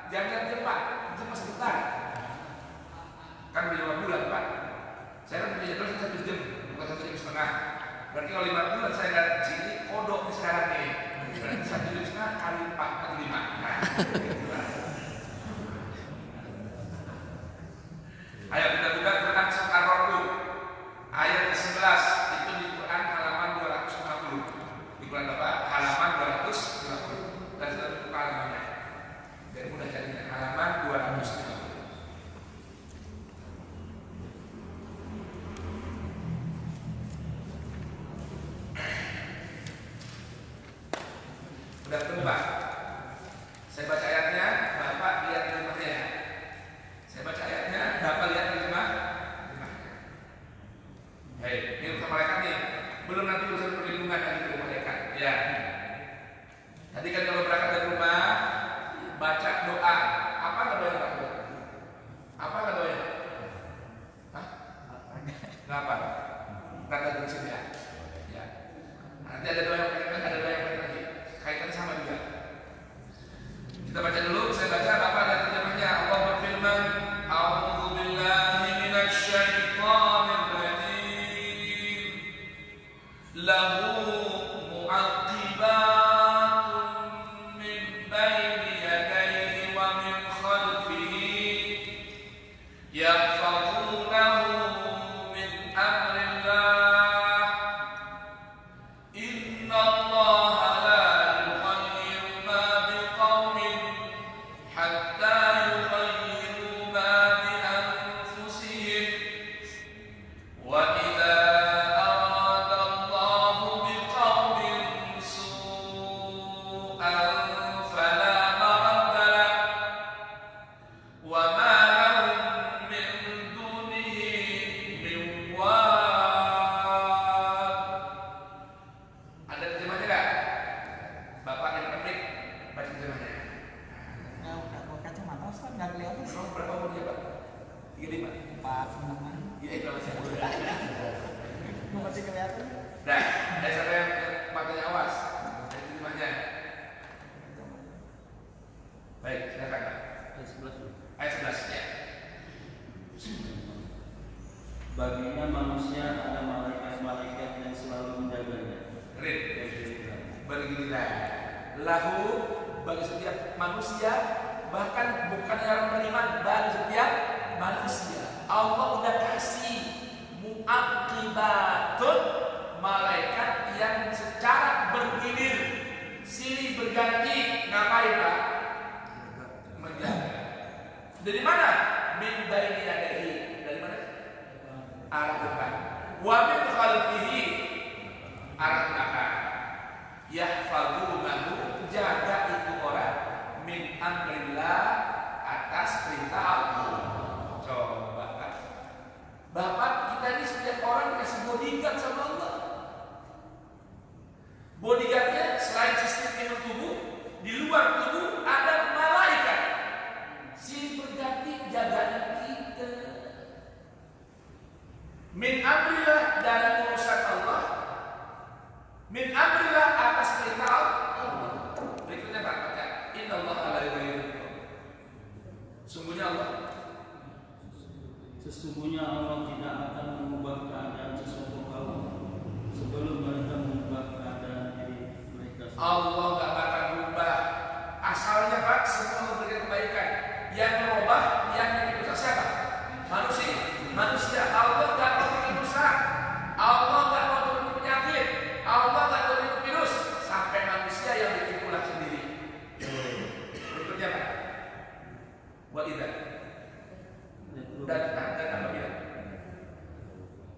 Jangan jam Pak, jam masih bentar. Kan udah 5 bulan Pak. Saya kan punya jadwal 1 jam, bukan 1 jam setengah. Berarti kalau 5 bulan saya nggak di sini, kodok nih sekarang nih. Berarti 1 jam setengah kali 4, 45. Nah, ayo kita buka Quran surat Ar-Rum ayat 11. Itu di Quran halaman 250. Di Quran Bapak halaman 250. Dan sudah buka halamannya. Biar mudah carinya. Halaman 250. Udah ketemu Pak? Saya baca ayat Iya itu masih Mau masih kelihatan? Dah, siapa yang matanya awas? Itu dimana? Baik, silakan Pak. Ayat 11 ya. Baginya manusia ada malaikat-malaikat yang selalu menjaganya. Read. Bergiliran. Lahu bagi setiap manusia, bahkan bukan yang beriman, bagi setiap manusia. Allah udah kasih muaqibatun, malaikat yang secara bergilir, silih berganti. Ngapain Pak? Menjaga. Dari mana? Min baini yadayhi. Dari mana? Arah depan. Wa min khalfihi, arah belakang. Yahfazunahu, jaga itu orang min amrillah, atas perintah Allah. Coba Pak. Bapak, kita ini setiap orang kasih bodyguard sama Allah. Bodyguardnya selain sistem imun tubuh, di luar tubuh ada malaikat silih berganti jagain kita. Min amrillah, dari urusan Allah. Min amrillah, atas perintah Allah. Berikutnya Pak baca. Innallaha la yughayyiru. Sesungguhnya Allah tidak akan mengubah keadaan sesuatu kaum sebelum mereka mengubah keadaan diri mereka sendiri. Allah gak bakal berubah. Asalnya Pak, semua memberikan kebaikan. Yang merubah, yang bikin rusak siapa? Manusia. Allah gak mau bikin rusak. Allah gak mau turun penyakit. Allah gak turun virus. Sampai manusia yang bikin pulang sendiri. Berikutnya Pak. Wa idza.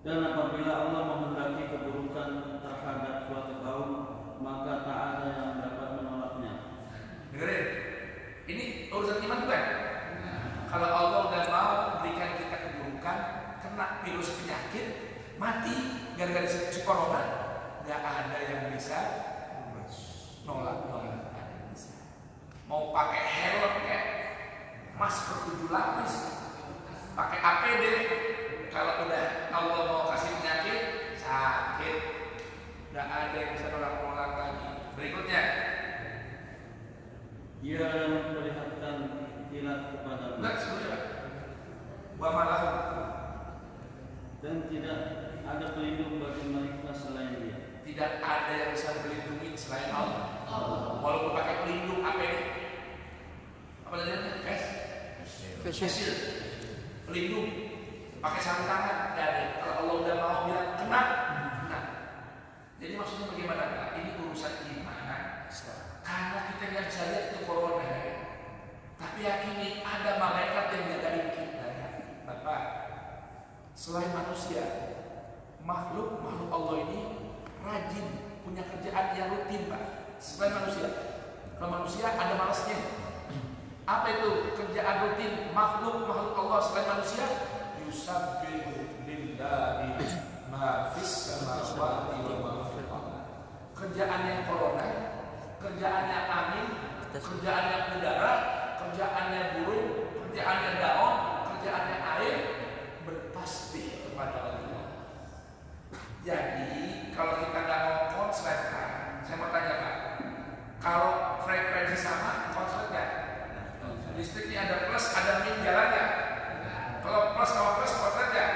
Dan apabila Allah menghendaki keburukan terhadap suatu kaum, maka tak ada yang dapat menolaknya. Dengerin, ini urusan iman bukan? Kalau Allah udah mau berikan kita keburukan, kena virus penyakit, mati gara-gara corona, nggak ada yang bisa nolak. Mau pakai helm ya, masker 7 lapis, pakai APD, kalau udah Allah mau kasih penyakit, sakit, nggak ada yang bisa nolak lagi. Berikutnya, Dia yang memperlihatkan kilat kepada enggak sebenarnya, wa malahu, dan tidak ada pelindung bagi mereka selain Dia. tidak ada yang bisa melindungi selain Allah. Walaupun pakai pelindung APD, apa namanya? Face shield, pelindung, pakai sarung tangan, nggak ada. Kalau Allah udah mau bilang kena. Jadi maksudnya bagaimana Pak? Ini urusan iman. Karena kita nggak bisa lihat itu corona, tapi yakini ada malaikat yang jagain kita. Bapak, selain manusia, makhluk Allah ini rajin, punya kerjaan yang rutin Pak. Selain manusia, kalau manusia ada malasnya. Apa itu kerjaan rutin makhluk Allah selain manusia? Yusabbihu lillahi ma fis samawati wa ma fil ardh. Kerjaannya corona, kerjaannya angin, kerjaannya udara, kerjaannya burung, kerjaannya daun, kerjaannya air, bertasbih kepada Allah. Jadi kalau kita nggak mau konslet Pak, saya mau tanya Pak, kalau frekuensi sama konslet nggak? Listriknya ada plus, ada min jalan nggak? Kalau plus konslet nggak?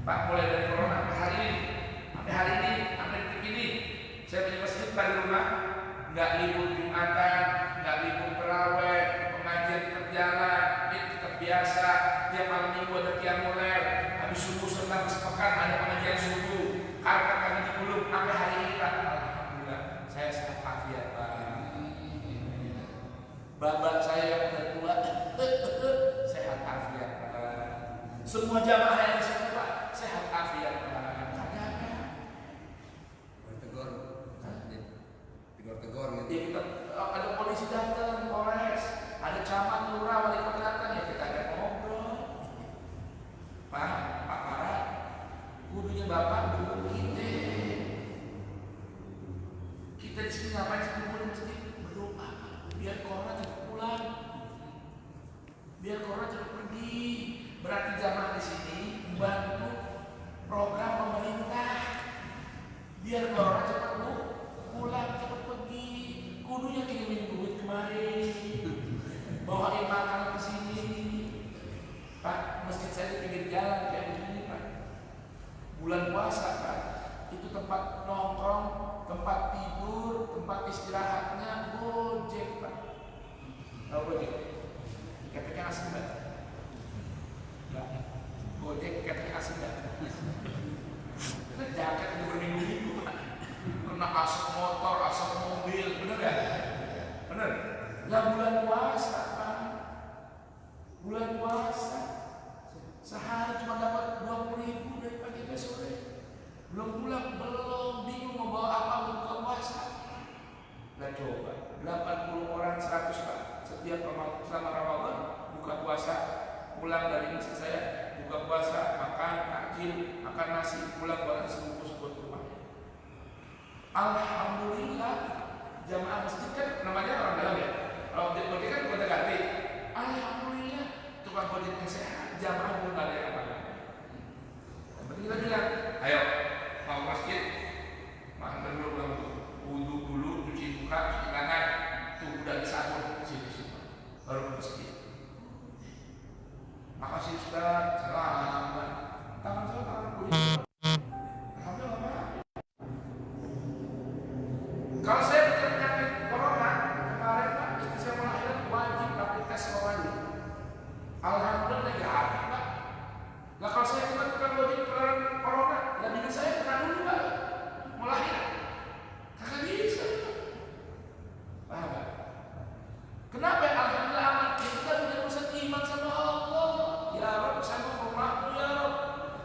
Pak, mulai dari corona sampai hari ini, sampai detik ini, saya punya masjid di rumah, nggak libur Jumatan, nggak libur terawih, pengajian berjalan, ini tetap biasa. Tiap malam minggu ada qiyamul lail, habis subuh setelah sepekan ada pengajian subuh. Karena kami di Bulung sampai hari ini, Pak, alhamdulillah, saya sehat afiat, Pak. Bapak saya yang udah tua, sehat afiat, Pak. Semua jamaah yang di sini, Pak, sehat afiat, Pak. Tegur gitu. Ya kita ada polisi datang, Polres, ada camat, lurah, wali kota datang, ya kita ada ngobrol. Pak Marah, kudunya Bapak dukung kita. Kita di sini ngapain sih? Kumpul di masjid berdoa, biar corona cepat pulang, biar corona cepat pergi. Berarti jamaah di sini membantu program pemerintah, biar corona cepat pulang, cepat pergi. Kudunya kirimin duit kemarin, bawain makanan ke sini. Pak, masjid saya di pinggir jalan kayak begini, Pak. Bulan puasa, Pak, itu tempat nongkrong, tempat tidur, tempat istirahatnya Gojek, Pak. Tahu Gojek? Keteknya asing, Pak. Gojek keteknya asing, Pak. Kita jaket itu berminggu-minggu, Pak. Kena asap motor, asap mobil, bener ya? Bener. Nah, bulan puasa, Pak. Bulan puasa sehari cuma dapat 20.000 dari pagi ke sore. Belum pulang, belum, bingung mau bawa apa buka puasa. Nah coba 80 orang 100, Pak, setiap selama Ramadan buka puasa, pulang dari masjid saya buka puasa, makan takjil, makan nasi, pulang bawa sebungkus buat rumah. Alhamdulillah, jamaah masjid kan namanya orang dalam ya. Kalau di Gojek kan gonta ganti. Alhamdulillah, tukang Gojeknya sehat, jamaah pun ada yang apa. Tapi kita bilang, ayo mau masjid, makan dulu, pulang wudhu dulu, cuci muka, cuci tangan, tuh udah disabun sini semua, baru ke masjid. Makasih Ustaz, selamat. Tangan saya tangan kuning. Alhamdulillah, Pak. Kalau saya punya penyakit corona kemarin, Pak, istri saya melahirkan wajib rapid test corona. Alhamdulillah negatif, Pak. Nah kalau saya cuma tukang Gojek corona, dan bini saya kena dulu, Pak, melahirkan. Kagak bisa, Pak. Paham, Pak? Kenapa? Alhamdulillah aman. Kita punya urusan iman sama Allah. Ya Rabb, saya mau ke rumahmu, ya Rabb.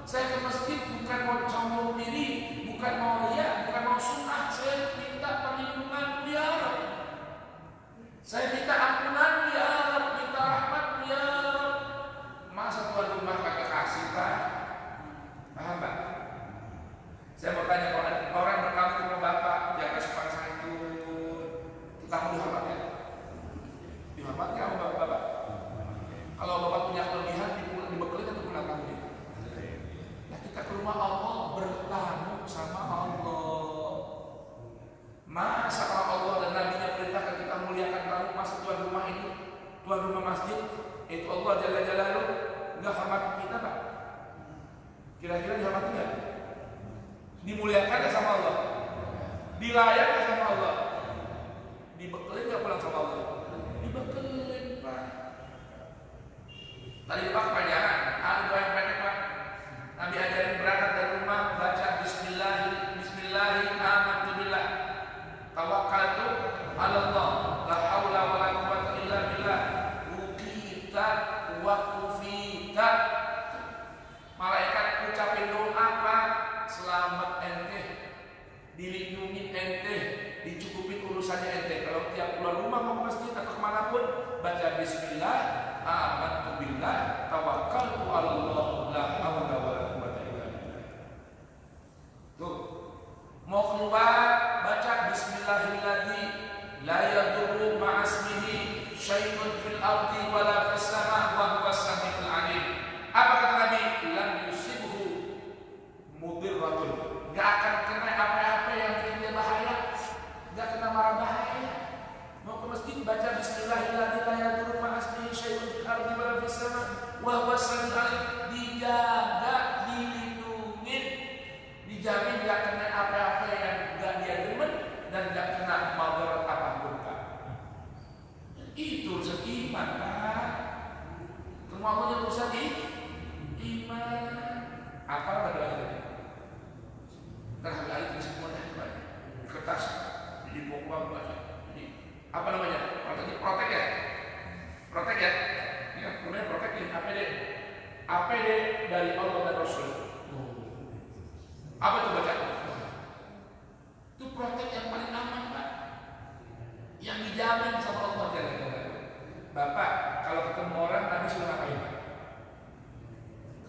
Saya ke masjid bukan mau sombong diri, bukan mau riya, bukan mau sunnah. Saya minta perlindunganmu, ya Rabb. Saya minta ampunan, ya Rabb, minta rahmat, ya Rabb. Masa tuan rumah kagak kasih, Pak? Paham, Pak? Saya mau tanya, kalau ada orang bertamu ke rumah Bapak, jaga sopan santun, kita mau dihormat ya? Dihormat nggak sama Bapak? Kalau Bapak punya kelebihan, dibekelin atau pulang kamu ya? Nah, kita ke rumah Allah bertamu sama Allah. Masa kalau Allah dan Nabi-Nya perintahkan kita muliakan tamu, masa tuan rumah ini, tuan rumah masjid, itu Allah Jalla Jalaluh nggak hormati kita, Pak? Kira-kira dihormati nggak? Dimuliakan nggak sama Allah? Dilayan nggak sama Allah? Dibekelin nggak pulang sama Allah? Dibekelin, Pak. Tadi Pak panjangan, ada doa yang pendek, Pak. Nabi ajarin berangkat dari rumah baca Bismillahirrahmanirrahim. Tawakkaltu 'ala Allah, la haula wala quwwata illa billah. Rukita wa kufita. Malaikat ucapin doa, Pak. Selamat ente, dilindungi ente, dicukupin urusannya ente. Kalau tiap keluar rumah mau ke masjid atau kemanapun, baca Bismillah, amantu billah, tawakkal Apa doanya? Terhadap kali itu semua dah kertas di buku baca. Apa namanya? Protek ya? Protek ya? Ya, kemudian protek ini APD. APD dari Allah dan Rasul. Apa itu baca? Itu protek yang paling aman, Pak. Yang dijamin sama Allah Jalla. Bapak, kalau ketemu orang Nabi suruh ngapain?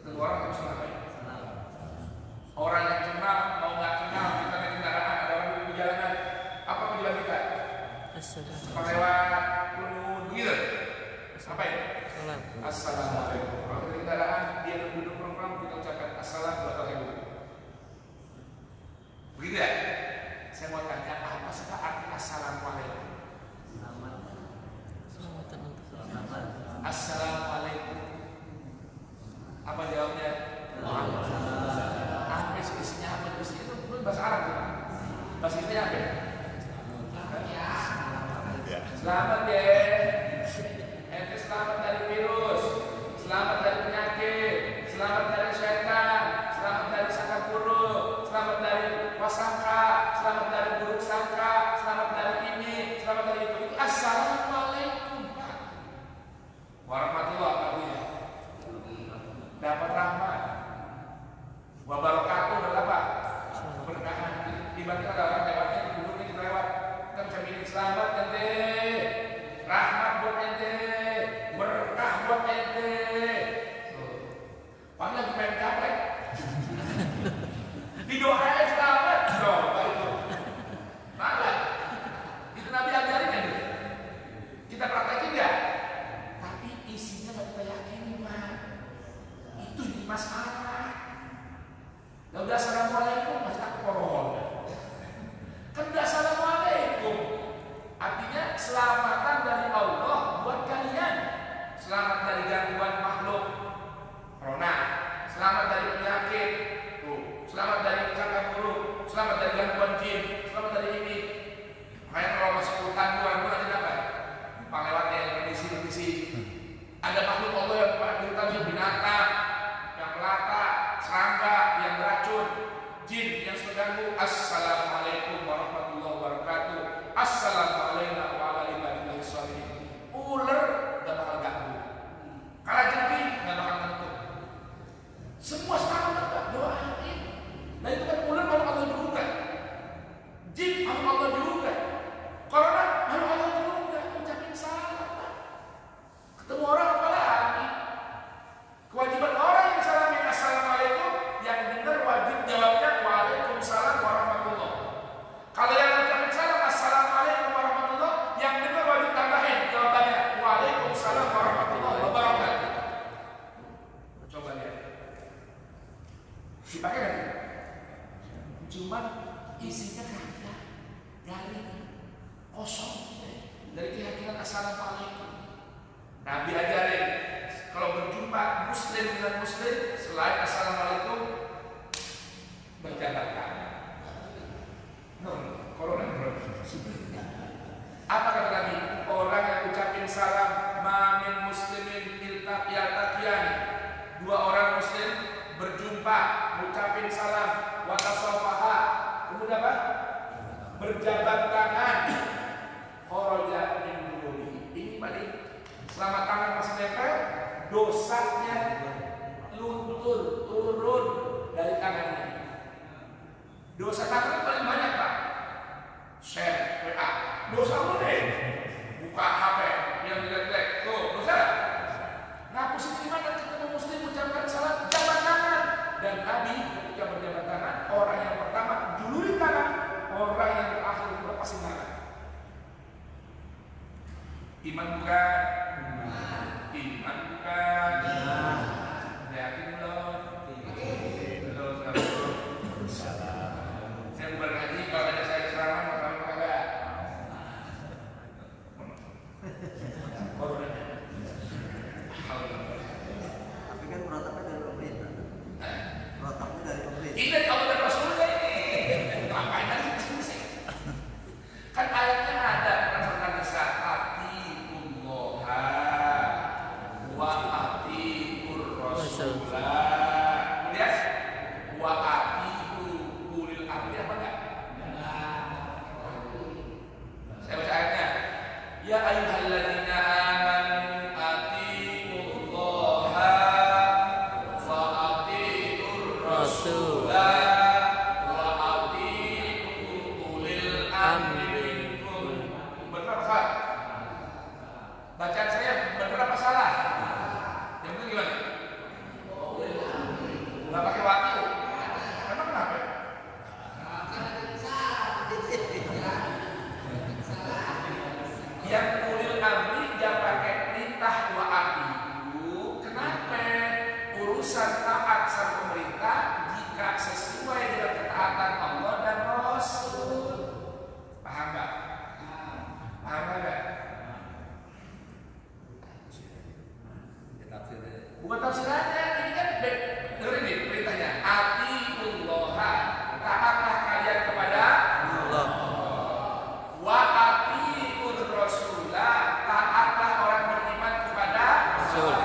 Ketemu orang Nabi suruh ngapain? Orang yang kenal, mau nggak kenal, kita naik kendaraan, ada orang di jalanan, apa tujuan kita? Lewat begitu. Apa ya? Assalamualaikum. Kalau di kendaraan dia duduk nongkrong, kita ucapkan assalamualaikum. Begitu ya? Saya mau tanya apa sih arti assalamualaikum? Assalamualaikum. Apa jawabnya? Apa isinya? Apa isinya itu bahasa Arab. Bahasa Indonesia apa? Ya. Selamat ya. Ente selamat dari virus, selamat dari penyakit, selamat dari setan, selamat dari sangka buruk, selamat dari prasangka, selamat dari buruk sangka, selamat dari ini, selamat dari itu. Assalamualaikum warahmatullahi wabarakatuh. Dapat rahmat, wabarakatuh dan apa? Berkahan. Tiba-tiba ada orang lewatnya duduk ini lewat, kita bisa bikin selamat ente, rahmat buat ente, berkah buat ente. Padahal lagi main kaplek. Didoain selamat, coba itu. Mana? Itu Nabi ajarin kan? Kita praktekin ya. Tapi isinya nggak kita yakini, Pak. Itu jadi masalah. Ya udah assalamualaikum, masih tak corona. Kan udah assalamualaikum. Artinya selamatan dari Allah buat kalian. Selamat dari gangguan makhluk corona, selamat dari penyakit, selamat dari sangka buruk, selamat dari gangguan jin, selamat dari ini. Makanya kalau masuk hutan gua ada apa? Panglewatnya yang kondisi. Ada makhluk Allah yang di hutan itu binatang, yang melata, serangga, yang beracun, jin yang terganggu. Assalamualaikum warahmatullahi wabarakatuh. Assalamualaikum warahmatullahi wabarakatuh. Ular gak bakal ganggu. Kalajengking gak bakal tentu. Semua selamat gak doain. Nah itu kan ular makhluk Allah juga. Jin makhluk Allah juga. Corona makhluk Allah juga. Ucapin salam. Ketemu orang apa lagi? Kewajiban orang yang salamin assalamualaikum, yang benar wajib jawabnya waalaikumsalam warahmatullahi. Kalau yang ucapin salam assalamualaikum warahmatullahi, yang benar wajib tambahin jawabannya waalaikumsalam warahmatullahi wabarakatuh. Coba lihat. Dipakai kan? Cuma isinya kagak, garing, kosong dari keyakinan assalamualaikum. Nabi ajarin kalau berjumpa muslim dengan muslim selain assalamualaikum berjabat tangan. Corona. Apa kata Nabi? Orang yang ucapin salam mamin muslimin yaltaqiyan. Dua orang muslim berjumpa, ucapin salam, watasafaha. Kemudian apa? Berjabat tangan. Kharaja min dunubihi. Ini paling selamat tangan masih nempel, dosanya luntur turun dari tangannya. Dosa tangan paling banyak, Pak. Share WA. Dosa lu deh. Buka HP yang jelek-jelek. Tuh, dosa. Nah, posisi mana ketemu muslim ucapkan salam jabat tangan. Dan Nabi ketika berjabat tangan, orang yang pertama julurin tangan, orang yang terakhir lepasin tangan. Iman bukan? Iman bukan? Yakin belum? Belum. Saya rasula wa atii'u ulil amri minkum. Benar apa salah? Bacaan saya benar apa salah? Yang penting gimana? Nggak pakai waktu. Emang kenapa? Yang ulil amri jangan pakai perintah wa atii'u. Kenapa? Urusan taat sama pemerintah jika sesuai dengan ketaatan Allah dan Rasul. Paham nggak? Paham nggak? Bukan tafsirannya, ini kan dengerin nih perintahnya. Atiiullaha, taatlah kalian kepada Allah. Wa atiiur rasulah, taatlah orang beriman kepada Rasulullah.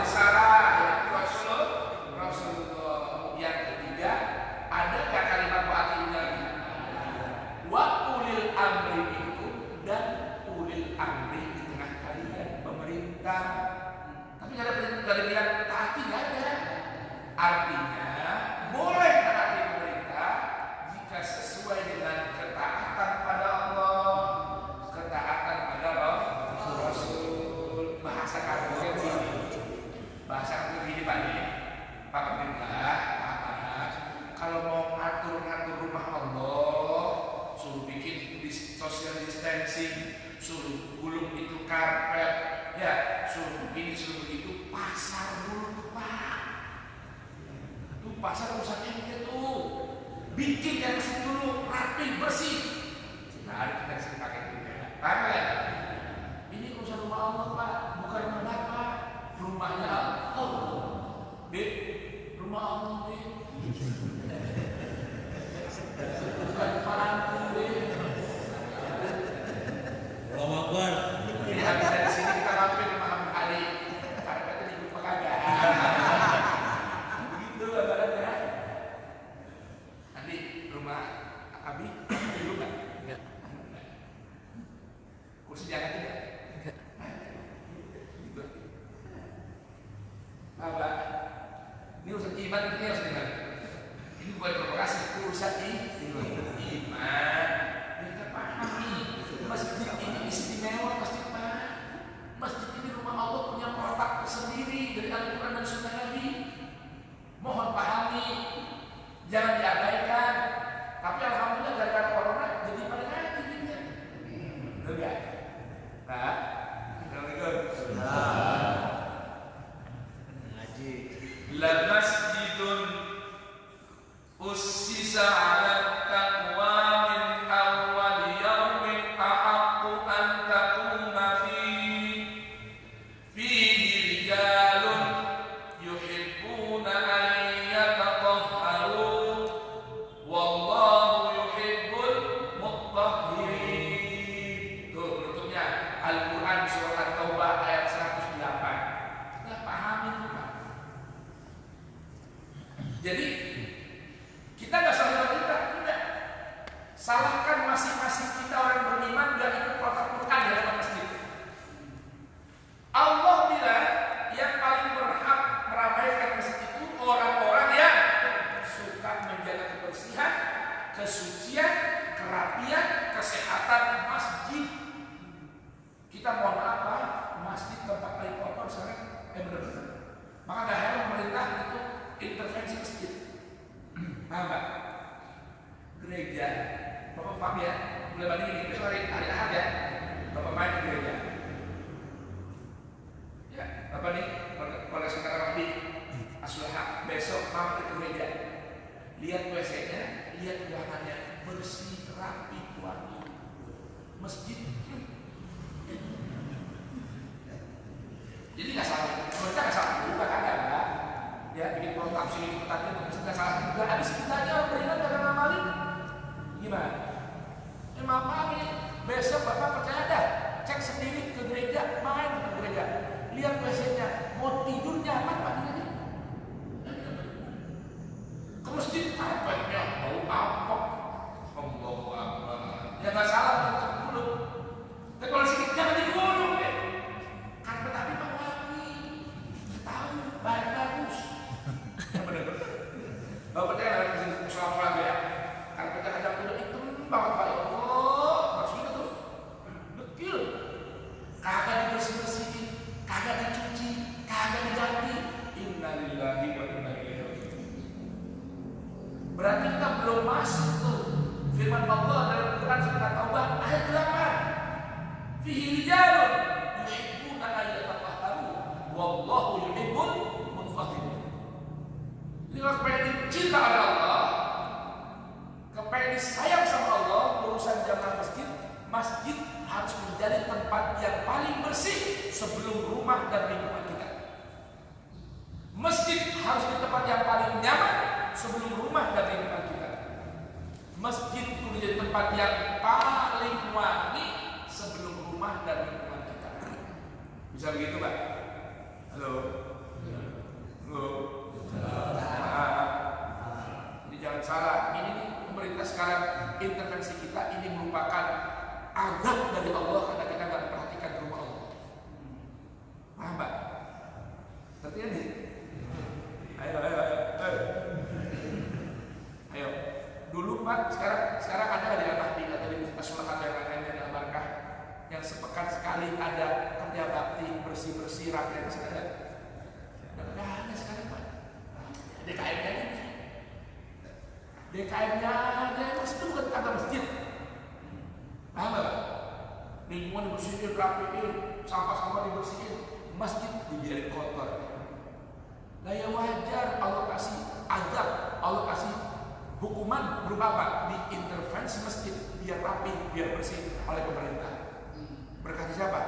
Yang ketiga, ada nggak kalimat wa atiiunya lagi? Wa ulil amri minkum, dan ulil amri di tengah kalian, pemerintah. Tapi nggak ada bilang taati, nggak ada. Artinya boleh taati pemerintah jika sesuai dengan ketaatan pada Allah, ketaatan pada Rasul. Bahasa kamunya begini, bahasa kamunya begini Pak nih, Pak pemerintah, kalau mau ngatur rumah Allah, suruh bikin social distancing, suruh gulung itu karpet, ya, suruh begini, suruh begitu, pasar dulu Pak. Itu pasar urusannya begitu. Bikin yang dulu rapi, bersih. Nah, kita sering pakai itu ya. Paham ya? Ini urusan rumah Allah Pak, bukan rumah Bapak. Rumahnya Allah. Dek, rumah Allah dek. Bukan paranti dek. Allahu Akbar. Jadi habis dari sini kita mampir ke Muhammad Ali. Karpetnya dibuka kagak. Begitu gambarannya. Nanti rumah Abi dulu nggak? Enggak. Kursi diangkat tidak? Enggak. Gitu. Apa? Ini urusan iman, ini harus iman. Ini bukan provokasi, urusan iman. Kita pahami. Masjid ini istimewa, masjid Pak. Masjid ini rumah Allah, punya protap tersendiri dari Al-Quran dan Sunnah Nabi. Mohon pahami, jangan diabaikan. Tapi alhamdulillah gara-gara corona jadi pada ngaji dia. Betul ya? Pak, Assalamualaikum. Ngaji. La masjidun ussisa 'ala taqwa min awwal yawmin ahaqqu an taquma fihi rijalun yuhibbuna an yatatahharu wallahu yuhibbul mutahhirin. Tuh penutupnya Al-Quran surah At-Taubah ayat 108. Kita pahami itu Pak. Jadi kita nggak salah pemerintah, tidak. Salahkan masing-masing kita orang beriman dan ikut protokol Quran di dalam masjid. Allah bilang yang paling berhak meramaikan masjid itu orang-orang yang suka menjaga kebersihan, kesucian, kerapian, kesehatan masjid. Kita mohon maaf Pak, masjid tempat paling kotor sekarang benar-benar. Maka nggak heran pemerintah itu intervensi masjid. Paham Pak? Gereja, Bapak paham ya? Mulai banding ini, besok hari Ahad ya, Bapak main ke gereja. Ya, Bapak nih, keluarga sekarang Rahdi, Asulha, besok mampir ke gereja. Lihat WC-nya, lihat ruangannya, bersih, rapi, wangi. Masjid. Jadi nggak salah, mereka nggak salah juga kan Pak? Ya, bikin protap sini tempatnya nggak salah juga. Habis kita aja beriman gak ngamalin, gimana? Ya maaf besok Bapak percaya dah, cek sendiri ke gereja, main ke gereja, lihat WC-nya, mau tidur nyaman Pak ini. Ke masjid karpetnya bau apok, Allahu Akbar. Ya nggak salah untuk dulu. Tapi kalau sedikit jangan digulung deh. Karpet tapi Pak wangi, tahu baik bagus. Bapak percaya nggak? Berarti kita belum masuk tuh firman Allah dalam Quran surat Taubah ayat 8. Fihi rijalun yuhibbuna an yatatahharu wallahu yuhibbul mutahhirin. Jadi kalau kepengen dicinta oleh Allah, kepengen disayang sama Allah, urusan jamaah masjid, masjid harus menjadi tempat yang paling bersih sebelum rumah dan lingkungan kita. Masjid harus di tempat yang paling nyaman sebelum rumah dan lingkungan kita. Masjid itu menjadi tempat yang paling wangi sebelum rumah dan lingkungan kita. Bisa begitu, Pak? Halo? Halo? Jadi jangan salah, ini pemerintah sekarang intervensi kita ini merupakan azab dari Allah karena kita nggak memperhatikan rumah Allah. Paham, Pak? Ngerti ini? Ayo. Ayo. Dulu, Pak, sekarang ada di Al-Mahdi atau di Asulullah yang lainnya di Al-Barkah yang sepekan sekali ada kerja bakti bersih-bersih rakyat sekarang. Dan nggak ada sekarang, Pak. DKM-nya ini. DKM-nya aja itu bukan kata masjid. Paham Pak? Lingkungan dibersihin, rapiin, sampah-sampah dibersihin, masjid dibiarin kotor. Nah ya wajar Allah kasih azab, Allah kasih hukuman berupa apa? Diintervensi masjid biar rapi, biar bersih oleh pemerintah. Berkati siapa?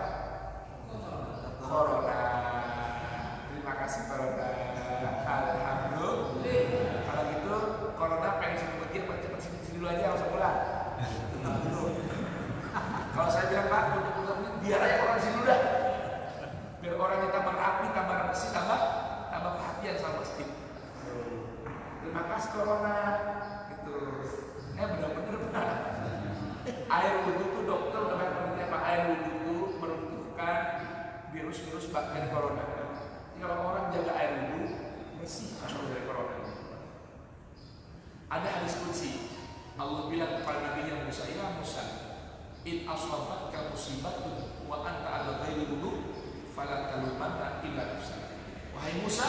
Corona. Terima kasih Corona. Alhamdulillah. Kalau gitu Corona pengen sini pergi apa cepat sini dulu aja langsung pulang. Kalau saya bilang Pak, untuk biar aja orang sini dulu dah. Biar orang kita tambah rapi, tambah bersih, tambah perhatian sama masjid. Terima kasih Corona. Gitu. Benar-benar Pak. Air wudhu itu dokter udah penelitian Pak. Air wudhu itu menentukan virus-virus bakteri Corona. Jadi kalau orang jaga air wudhu bersih dari Corona. Ada hadis qudsi. Allah bilang kepada Nabi Musa, ya Musa, in asabatka musibatun wa anta ala ghairi wudu fala talumanna illa nafsak. Wahai Musa,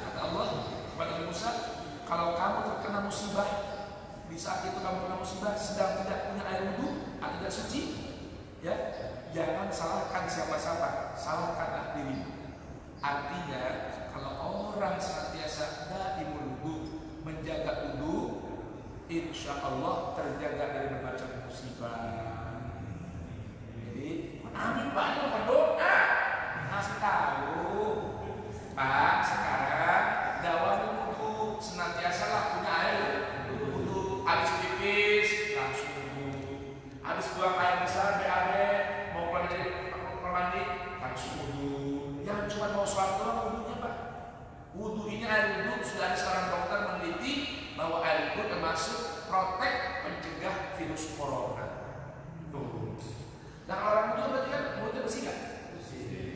kata Allah kepada Musa, kalau kamu terkena musibah, di saat itu kamu terkena musibah sedang tidak punya air wudu atau tidak suci, ya, jangan salahkan siapa-siapa, salahkanlah dirimu. Artinya, kalau orang senantiasa daimul wudu, menjaga wudu, insya Allah terjaga dari berbagai musibah. Jadi, amin banyak berdoa. Ngasih tahu, Pak, sekarang dakwah wudu senantiasalah punya air wudu. Habis pipis langsung wudu. Habis buang air besar BAB mau keluar dari kamar mandi langsung wudu. Jangan cuma mau sholat doang wudunya, Pak. Wudu ini air wudu sudah ada seorang dokter meneliti bahwa air wudu termasuk protek pencegah virus corona. Tuh. Nah orang itu berarti kan mulutnya bersih nggak?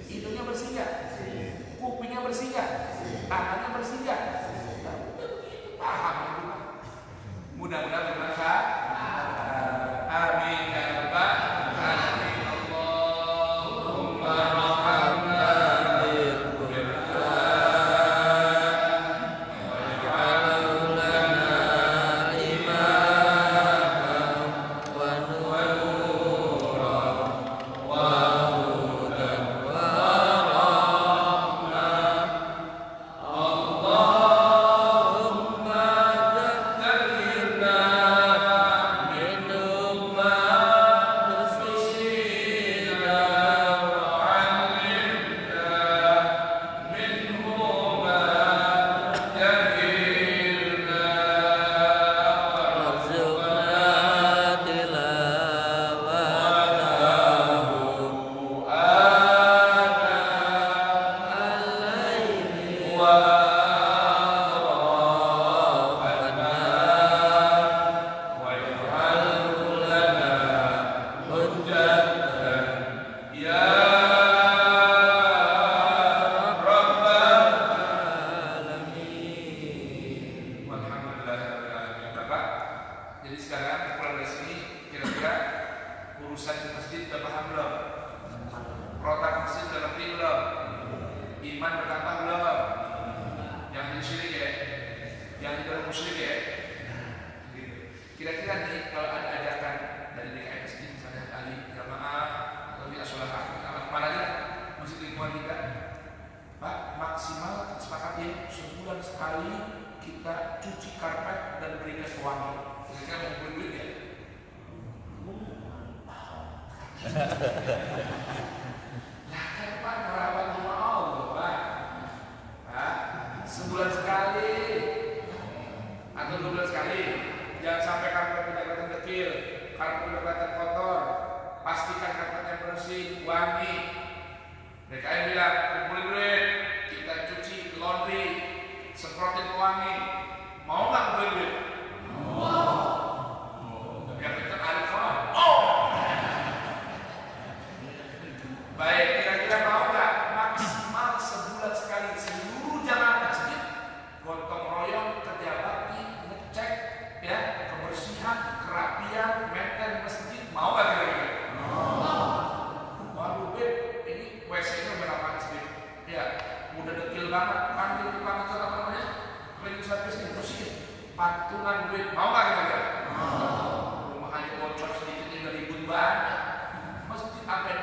Hidungnya bersih nggak? Kupingnya bersih nggak? Tangannya bersih nggak? Nah, paham itu. Mudah-mudahan bermanfaat. Amin ya rabbal alamin. Allahumma rahmatna Kira-kira nih kalau ada ajakan dari DKMSD misalnya kali jamaah atau di asolahat mana aja masih lingkungan kita, Pak, maksimal sepakat ya sebulan sekali kita cuci karpet dan berikan wangi. Kira-kira mau beli duit ya? Lah kan Pak merawat rumah Allah Pak. Pak, sebulan sekali atau 2 bulan sekali. Jangan sampai karpetnya kelihatan kecil, karpetnya kelihatan kotor. Pastikan karpetnya bersih, wangi. DKM bilang, kumpulin duit, kita cuci laundry, semprotin wangi. Mau nggak kumpulin duit? Yang pintar Arif kawan. Baik, kira-kira mau nggak maksimal sebulan sekali seluruh jamaah masjid gotong royong kerja bakti ngecek ya kebersihan, kerapian, maintain masjid, mau nggak kira-kira? Waduh, Beb, ini WC-nya berapa sih? Ya, udah dekil banget, panggil tukang itu apa namanya? Cleaning service ini bersihin, patungan duit, mau nggak kira-kira? Rumah aja bocor sedikit ini ribut banget, masjid sampai